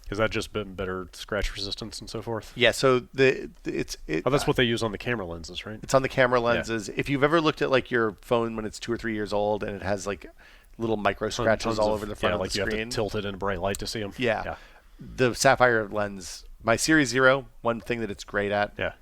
Has that just been better scratch resistance and so forth? Yeah, so that's what they use on the camera lenses, right? It's on the camera lenses. Yeah. If you've ever looked at like your phone when it's 2 or 3 years old and it has like little micro scratches all over the front of the screen. You have to tilt it in bright light to see them. Yeah. The sapphire lens, my Series 0, one thing that it's great at. Yeah.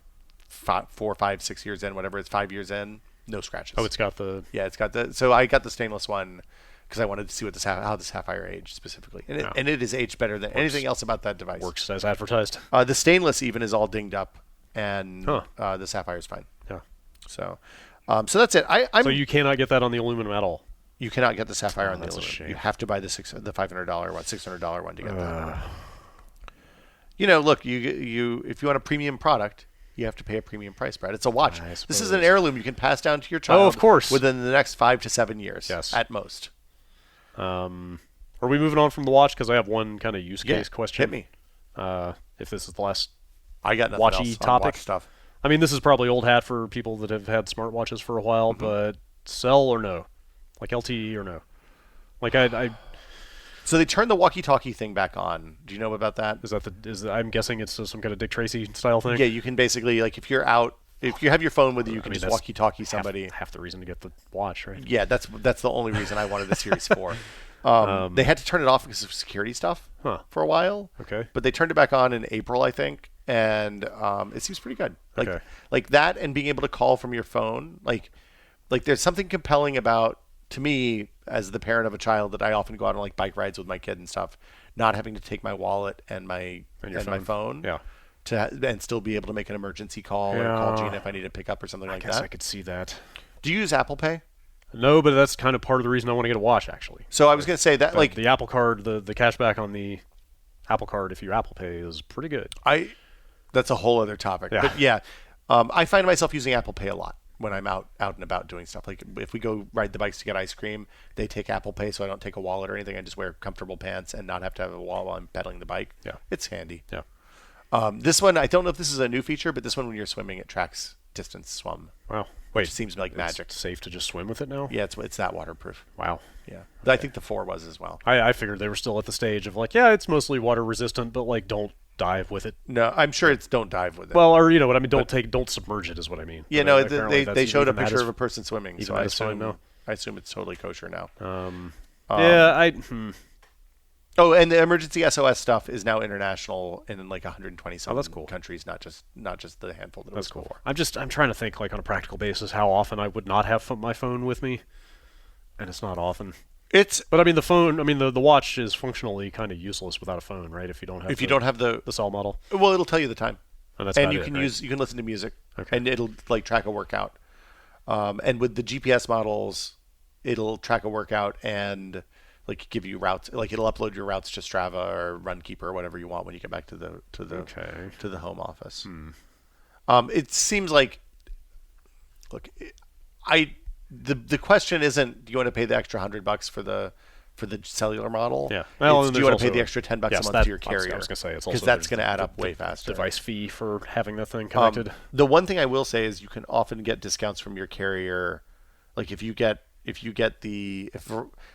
4, 5, 6 years in, whatever, it's 5 years in, no scratches. Oh, it's got the. Yeah, it's got the. So I got the stainless one because I wanted to see what how the sapphire aged specifically, and it is aged better than anything else about that device. Works as advertised. The stainless even is all dinged up, and the sapphire is fine. Yeah. So that's it. So you cannot get that on the aluminum at all. You cannot get the sapphire on the that's aluminum. A shame. You have to buy the $500 one, $600 one to get that. Look, you if you want a premium product, you have to pay a premium price, Brad. It's a watch. This is an heirloom you can pass down to your child. Oh, of course. Within the next 5 to 7 years, yes, at most. Are we moving on from the watch? Because I have one kind of use case question. Hit me. If this is the last I got nothing watchy else topic watch stuff. I mean, this is probably old hat for people that have had smartwatches for a while, but sell or no? Like LTE or no? Like So they turned the walkie-talkie thing back on. Do you know about that? I'm guessing it's some kind of Dick Tracy style thing. Yeah, you can basically, like, if you're out, if you have your phone with you, you can just walkie-talkie somebody. Half the reason to get the watch, right? Yeah, that's the only reason I wanted the Series 4. They had to turn it off because of security stuff for a while. Okay. But they turned it back on in April, I think, and it seems pretty good. Like that, and being able to call from your phone. Like there's something compelling about, to me, as the parent of a child, that I often go out on like bike rides with my kid and stuff, not having to take my wallet and my phone. Yeah. And still be able to make an emergency call or call Gina if I need to pick up or something like that. I guess I could see that. Do you use Apple Pay? No, but that's kind of part of the reason I want to get a watch, actually. So I was going to say that, like, the Apple Card, the cashback on the Apple Card, if you Apple Pay, is pretty good. That's a whole other topic. Yeah. But yeah, I find myself using Apple Pay a lot when I'm out and about doing stuff. Like if we go ride the bikes to get ice cream, they take Apple Pay, so I don't take a wallet or anything. I just wear comfortable pants and not have to have a wallet while I'm pedaling the bike. Yeah. It's handy. Yeah. This one, I don't know if this is a new feature, but this one, when you're swimming, it tracks distance swum. Wow. Wait. Which seems like magic. It's safe to just swim with it now? Yeah, it's that waterproof. Wow. Yeah. Okay. I think the 4 was as well. I figured they were still at the stage of like, yeah, it's mostly water resistant, but like don't dive with it. No, I'm sure it's don't dive with it. Well, or you know what I mean, don't submerge it is what I mean. Yeah, no, they showed a picture of a person swimming, so I assume it's totally kosher now. Oh, and the emergency SOS stuff is now international in like 120 some countries, not just the handful that was cool. Before. I'm trying to think like on a practical basis how often I would not have my phone with me, and it's not often. But I mean the watch is functionally kind of useless without a phone, right? If you don't have the cell model. Well, it'll tell you the time, and you can listen to music, and it'll like track a workout. And with the GPS models, it'll track a workout and like give you routes, like it'll upload your routes to Strava or Runkeeper or whatever you want when you get back to the home office. It seems like, look, the question isn't, do you want to pay the extra $100 for the cellular model? Yeah. Well, do you want to pay the extra $10 a month to your carrier? I was going to say it's because that's going to add up way faster. Device fee for having that thing connected. The one thing I will say is you can often get discounts from your carrier, like if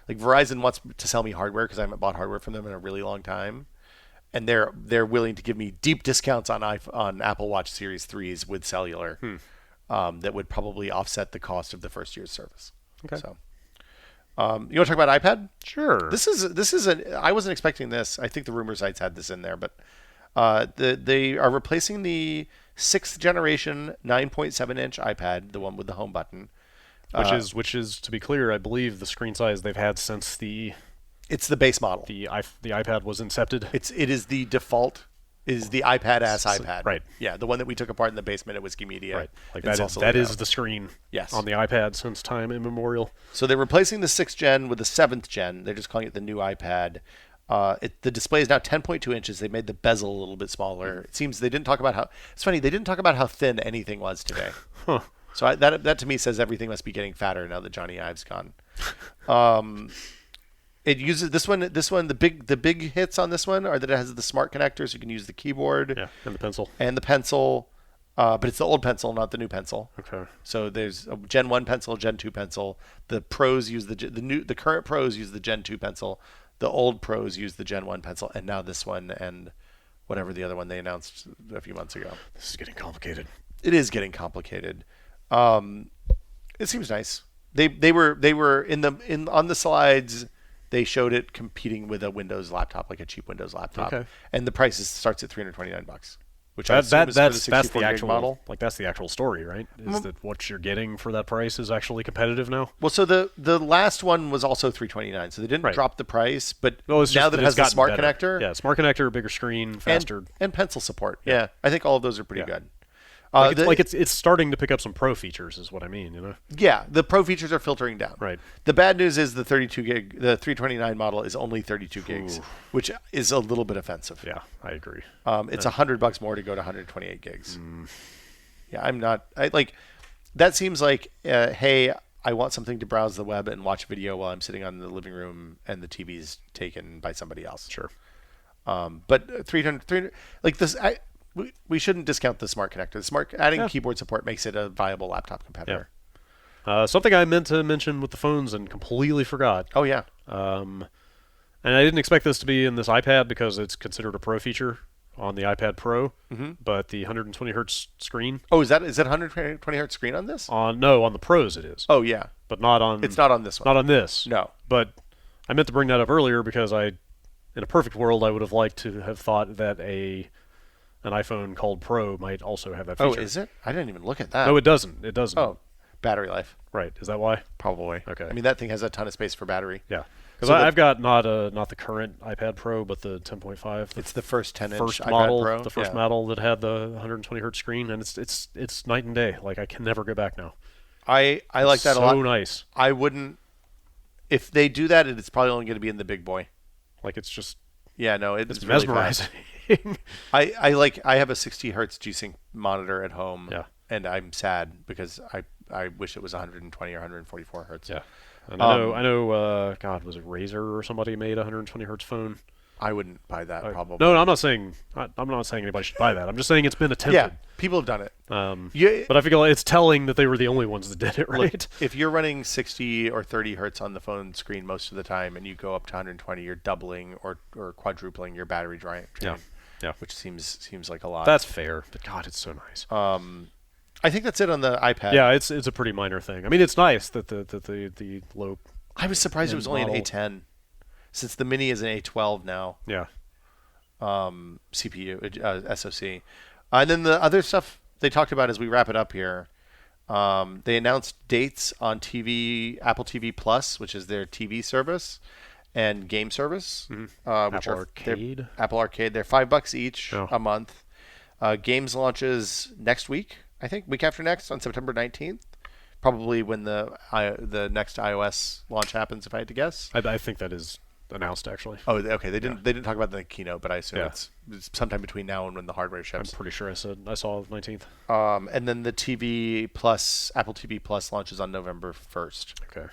Verizon wants to sell me hardware because I haven't bought hardware from them in a really long time, and they're willing to give me deep discounts on Apple Watch Series 3s with cellular, that would probably offset the cost of the first year's service. Okay. So, you want to talk about iPad? Sure. This is I wasn't expecting this. I think the rumor sites had this in there, but they are replacing the 6th generation 9.7-inch iPad, the one with the home button. Which is to be clear, I believe the screen size they've had since it's the base model. The iPad was incepted. It is the default. Is the iPad iPad. Right. Yeah, the one that we took apart in the basement at Whiskey Media. Right. Like that is the screen. Yes. On the iPad since time immemorial. So they're replacing the 6th gen with the 7th gen. They're just calling it the new iPad. The display is now 10.2 inches. They made the bezel a little bit smaller. It seems they didn't talk about how. It's funny, they didn't talk about how thin anything was today. Huh. So that to me says everything must be getting fatter now that Johnny Ive's gone. It uses this one. The big hits on this one are that it has the smart connectors. You can use the keyboard, and the pencil. But it's the old pencil, not the new pencil. Okay. So there's a Gen 1 pencil, Gen 2 pencil. The pros use the current pros use the Gen 2 pencil. The old pros use the Gen 1 pencil, and now this one and whatever the other one they announced a few months ago. This is getting complicated. It is getting complicated. It seems nice. They were on the slides. They showed it competing with a Windows laptop, like a cheap Windows laptop, and the price starts at $329, which that's the actual model. Like that's the actual story, right? Is that what you're getting for that price is actually competitive now? Well, so the last one was also $329, so they didn't drop the price, but now that it has the smart connector, smart connector, bigger screen, faster, and pencil support. Yeah, I think all of those are pretty good. It's starting to pick up some pro features, is what I mean. You know. Yeah, the pro features are filtering down. Right. The bad news is the 32 gig, the 329 model is only 32 gigs, which is a little bit offensive. Yeah, I agree. It's $100 more to go to 128 gigs. Yeah, I'm not. That seems like, hey, I want something to browse the web and watch video while I'm sitting on the living room and the TV's taken by somebody else. Sure. But 300 like this. We shouldn't discount the smart connector. Adding keyboard support makes it a viable laptop competitor. Yeah. Something I meant to mention with the phones and completely forgot. Oh yeah. And I didn't expect this to be in this iPad because it's considered a Pro feature on the iPad Pro. But the 120 hertz screen Oh, is that 120 hertz screen on this? on the Pros it is, Oh yeah, but not on. it's not on this one. Not on this. No. But I meant to bring that up earlier because in a perfect world, I would have liked to have thought that an iPhone called Pro might also have that Oh, feature. is it? I didn't even look at that. No, it doesn't. It doesn't. Oh, battery life. Right. Is that why? Probably. Okay. I mean, that thing has a ton of space for battery. Yeah. Because So I've got not the current iPad Pro, but the 10.5. It's the first 10-inch first iPad model, Pro. the first Yeah. model that had the 120 hertz screen, and it's night and day. Like I can never go back now. I like that a lot. So nice. I wouldn't. If they do that, it's probably only going to be in the big boy. Like it's just Yeah, no, it's really mesmerizing. fast. I have a 60 hertz G-Sync monitor at home. Yeah. And I'm sad because I wish it was 120 or 144 hertz. Yeah. And I know. God, was it Razer or somebody made a 120 hertz phone? I wouldn't buy that probably. No, I'm not saying anybody should buy that. I'm just saying it's been attempted. Yeah, people have done it. But I feel like it's telling that they were the only ones that did it, right? Look, if you're running 60 or 30 hertz on the phone screen most of the time, and you go up to 120, you're doubling or quadrupling your battery drain. Yeah. Which seems like a lot. That's fair, but God, it's so nice. I think that's it on the iPad. Yeah, it's a pretty minor thing. I mean, it's nice that the low. I was surprised it was only an model. A10, since the Mini is an A12 now. Yeah. CPU, SoC. And then the other stuff they talked about as we wrap it up here, they announced dates on Apple TV Plus, which is their TV service, and game service, which Apple are Arcade. Apple Arcade. They're $5 each Oh. a month. Games launches next week, I think, week after next on September 19th. Probably when the next iOS launch happens, if I had to guess. I think that is announced actually. Oh, okay. They didn't talk about the keynote, but I assume Yeah. it's sometime between now and when the hardware I'm ships. pretty sure I saw 19th. And then the Apple TV Plus launches on November 1st. Okay.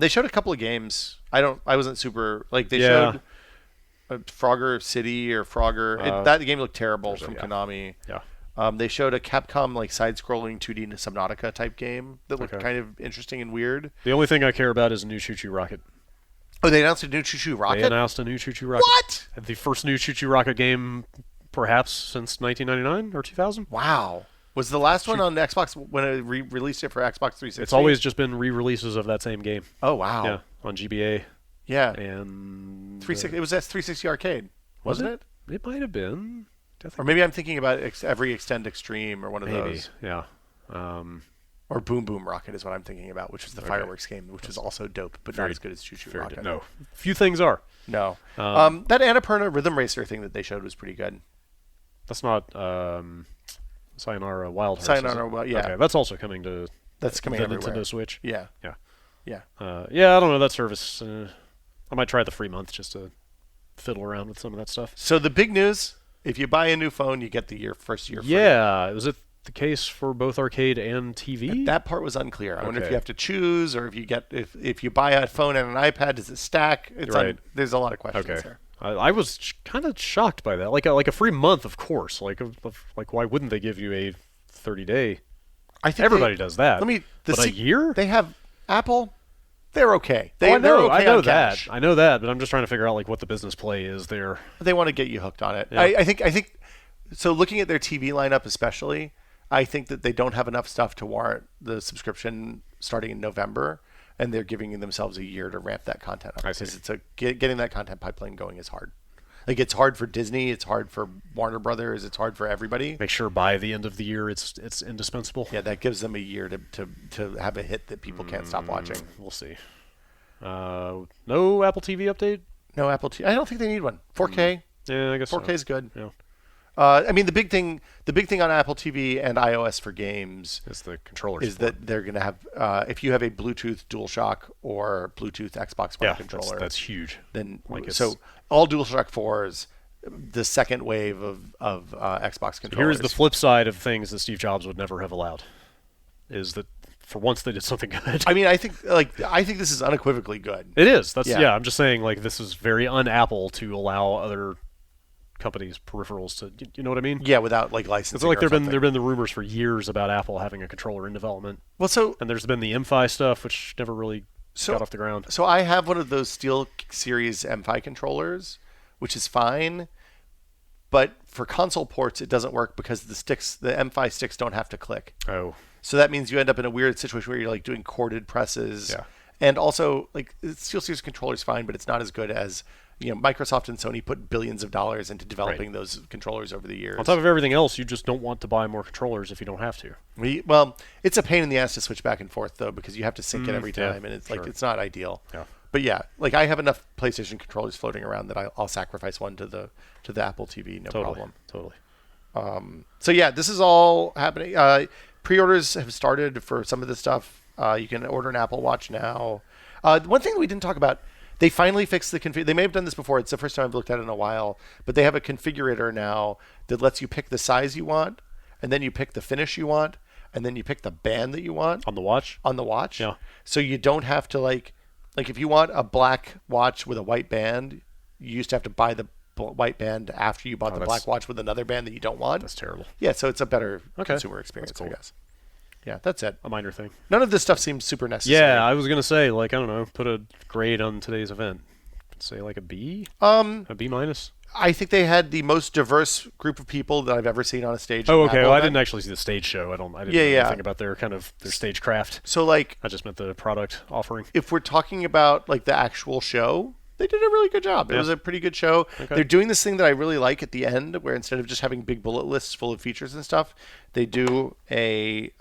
They showed a couple of games. I wasn't super like they Yeah. showed Frogger City or Frogger. That game looked terrible from Konami. Yeah. They showed a Capcom like side-scrolling 2D Subnautica type game that looked Okay. kind of interesting and weird. The only thing I care about is a new Choo Choo Rocket. Oh, they announced a new Choo Choo Rocket. They announced a new Choo Choo Rocket. What? The first new Choo Choo Rocket game, perhaps since 1999 or 2000. Wow. Was the last one on Xbox when it released it for Xbox 360? It's always just been re-releases of that same game. Oh wow. Yeah, on GBA Yeah. and 360. It was at 360 Arcade, wasn't it? It might have been. Or maybe I'm thinking about every Extend Extreme or one of Maybe. those. Yeah. Or Boom Boom Rocket is what I'm thinking about, which is the fireworks game, which was also dope, but not as good as Choo Choo Rocket. No, few things are. No. That Annapurna Rhythm Racer thing that they showed was pretty good. That's not Sayonara Wild Hearts. Sayonara Wild, yeah. Okay, that's also coming to That's coming the everywhere. Nintendo Switch. Yeah. Yeah. Yeah. Yeah, I don't know that service. I might try the free month just to fiddle around with some of that stuff. So the big news: if you buy a new phone, you get the first year free. Yeah, was it the case for both arcade and TV? That part was unclear. I wonder if Okay. you have to choose, or if you get if you buy a phone and an iPad, does it stack? It's Right. there's a lot of questions Okay. there. I was kind of shocked by that. Like a free month, of course. Like why wouldn't they give you a 30-day? I think Everybody does that. But a year? They have Apple. They're okay. I They're know, okay I know on that. cash. I know that, but I'm just trying to figure out like what the business play is there. They want to get you hooked on it. Yeah. I think so. Looking at their TV lineup, especially, I think that they don't have enough stuff to warrant the subscription starting in November, and they're giving themselves a year to ramp that content up. I see. Because getting that content pipeline going is hard. Like it's hard for Disney, it's hard for Warner Brothers, it's hard for everybody. Make sure by the end of the year it's indispensable. Yeah, that gives them a year to have a hit that people can't stop watching. We'll see. No Apple TV update? No Apple TV. I don't think they need one. 4K. Yeah, I guess 4K is good. Yeah. I mean, the big thing on Apple TV and iOS for games It's the controller is support. that they're going to have, if you have a Bluetooth DualShock or Bluetooth Xbox One Yeah, controller, that's huge. then Like so all DualShock 4s, the second wave of Xbox controllers. Here's the flip side of things that Steve Jobs would never have allowed. Is that for once they did something good. I mean, I think this is unequivocally good. It is. That's Yeah. yeah. I'm just saying like this is very un-Apple to allow other companies' peripherals to. You know what I mean? Yeah, without like licensing. It's like or there've something. been the rumors for years about Apple having a controller in development, Well, so and there's been the MFi stuff, which never really got off the ground. So I have one of those Steel Series M5 controllers, which is fine. But for console ports, it doesn't work because the M5 sticks don't have to click. Oh. So that means you end up in a weird situation where you're like doing corded presses. Yeah. And also, like, Steel Series controller is fine, but it's not as good as, Microsoft and Sony put billions of dollars into developing those controllers over the years. On top of everything else, you just don't want to buy more controllers if you don't have to. Well, it's a pain in the ass to switch back and forth, though, because you have to sync it every time, and it's sure. it's not ideal. Yeah. But yeah, like I have enough PlayStation controllers floating around that I'll sacrifice one to the Apple TV, no problem. Totally. So yeah, this is all happening. Pre-orders have started for some of this stuff. You can order an Apple Watch now. One thing that we didn't talk about, they finally fixed the config. They may have done this before. It's the first time I've looked at it in a while. But they have a configurator now that lets you pick the size you want, and then you pick the finish you want, and then you pick the band that you want. On the watch? On the watch. Yeah. So you don't have to like if you want a black watch with a white band, you used to have to buy the white band after you bought the black watch with another band that you don't want. That's terrible. Yeah, so it's a better consumer experience, That's cool. I guess. Yeah, that's it. A minor thing. None of this stuff seems super necessary. Yeah, I was going to say, like, I don't know, put a grade on today's event. Say like a B? A B minus? I think they had the most diverse group of people that I've ever seen on a stage. Oh, okay. Well, I didn't actually see the stage show. I didn't know anything about their stagecraft. So, like, I just meant the product offering. If we're talking about like the actual show, they did a really good job. It was a pretty good show. Okay. They're doing this thing that I really like at the end, where instead of just having big bullet lists full of features and stuff, they do a.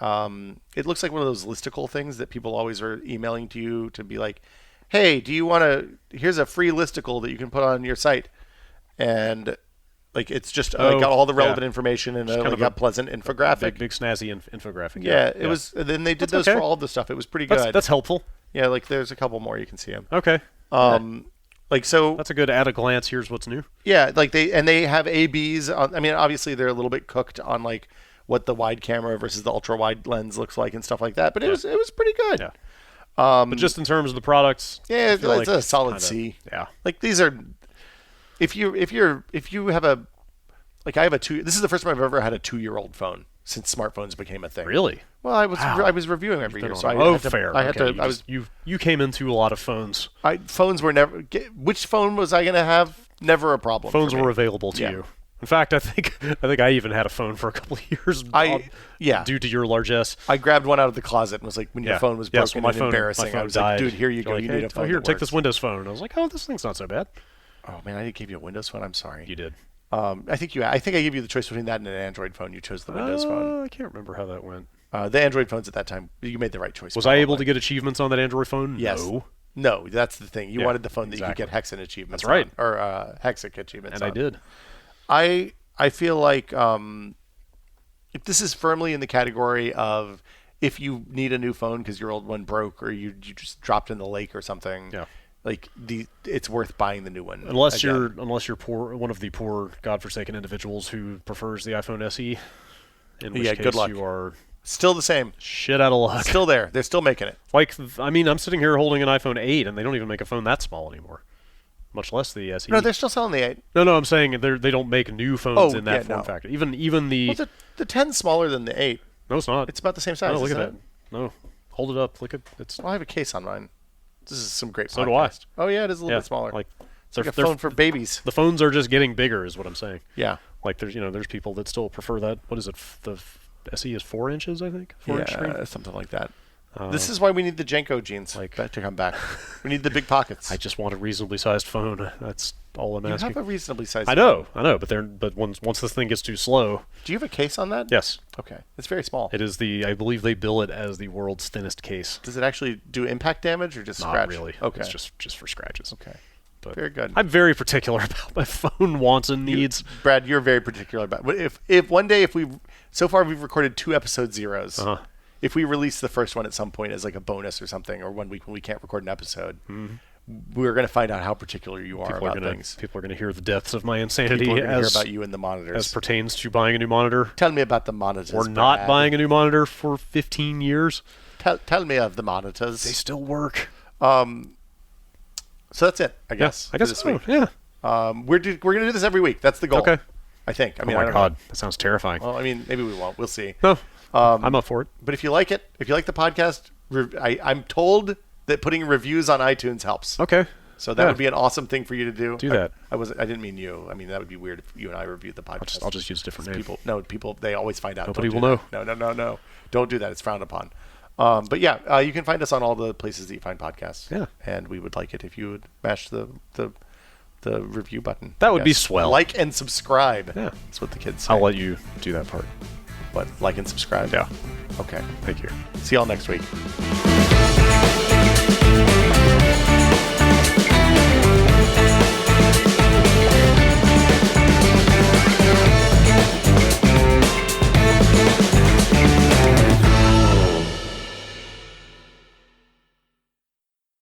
It looks like one of those listicle things that people always are emailing to you to be like, "Hey, do you want to? Here's a free listicle that you can put on your site," and like it's just got all the relevant information and a pleasant infographic, big snazzy infographic. Yeah, it was. Then they did those for all of the stuff. It was pretty good. That's helpful. Yeah, like there's a couple more you can see them. Okay. Like so that's a good at a glance. Here's what's new. Yeah, like they have ABs. I mean, obviously they're a little bit cooked on like what the wide camera versus the ultra wide lens looks like and stuff like that. But it was pretty good. Yeah. But just in terms of the products, yeah, it's like a solid C. Yeah. Like these are, if you have a, like I have a this is the first time I've ever had a 2-year-old phone since smartphones became a thing. Really? Well, I was reviewing every year, so you came into a lot of phones. Phones were never. Which phone was I going to have? Never a problem. Phones were available to you. In fact, I think I even had a phone for a couple of years. Due to your largesse. I grabbed one out of the closet and was like, when your phone was broken and embarrassing, I was like, dude, here you go. You need a phone. Here, take this Windows phone. And I was like, oh, this thing's not so bad. Oh man, I gave you a Windows phone. I'm sorry. You did. I think I gave you the choice between that and an Android phone. You chose the Windows phone. I can't remember how that went. The Android phones at that time, you made the right choice. Was I able to get achievements on that Android phone? Yes. No, that's the thing. You wanted the phone that you could get Hexen achievements. That's right. Or Hexic achievements. And I did. I feel like if this is firmly in the category of if you need a new phone because your old one broke or you just dropped in the lake or something. Yeah. Like it's worth buying the new one. Unless you're poor, one of the poor, godforsaken individuals who prefers the iPhone SE. In which case good luck. You are still the same. Shit out of luck. Still there. They're still making it. Like, I mean, I'm sitting here holding an iPhone 8, and they don't even make a phone that small anymore. Much less the SE. No, they're still selling the 8. No, I'm saying they don't make new phones in that form factor. Even the. Well, the 10's smaller than the 8. No, it's not. It's about the same size. No, look at that. No, hold it up. Look at it's. Well, I have a case on mine. This is some great. So do I. Oh yeah, it is a little bit smaller. Like it's like a phone for babies. The phones are just getting bigger, is what I'm saying. Yeah. Like there's people that still prefer that. What is it? The SE is 4 inches, I think. 4-inch screen, something like that. This is why we need the JNCO jeans to come back. We need the big pockets. I just want a reasonably sized phone. That's all I'm asking. You have a reasonably sized phone. I know, but once this thing gets too slow. Do you have a case on that? Yes. Okay. It's very small. It is I believe they bill it as the world's thinnest case. Does it actually do impact damage or just scratch? Not really. Okay. It's just for scratches. Okay. But very good. I'm very particular about my phone wants and needs. Brad, you're very particular about if one day so far we've recorded 2 episode zeros. Uh-huh. If we release the first one at some point as like a bonus or something, or 1 week when we can't record an episode, we're going to find out how particular you are about things. People are going to hear the depths of my insanity people are going to hear about you and the monitors. As pertains to buying a new monitor. Tell me about the monitors. Or not buying a new monitor for 15 years. Tell me of the monitors. They still work. So that's it, I guess. I guess this so. week. Yeah. We're going to do this every week. That's the goal. Okay. I think. I mean, oh my God, that sounds terrifying. Well, I mean, maybe we won't. We'll see. No. I'm up for it. But if you like it, if you like the podcast, I'm told that putting reviews on iTunes helps. Okay. So that would be an awesome thing for you to do. Do that. I didn't mean you. I mean, that would be weird if you and I reviewed the podcast. I'll just use a different name. People, they always find out. Nobody will know. No. Don't do that. It's frowned upon. But yeah, you can find us on all the places that you find podcasts. Yeah. And we would like it if you would mash the review button. That would be swell. Like and subscribe. Yeah. That's what the kids say. I'll let you do that part. What? Like and subscribe? Yeah. Okay. Thank you. See y'all next week.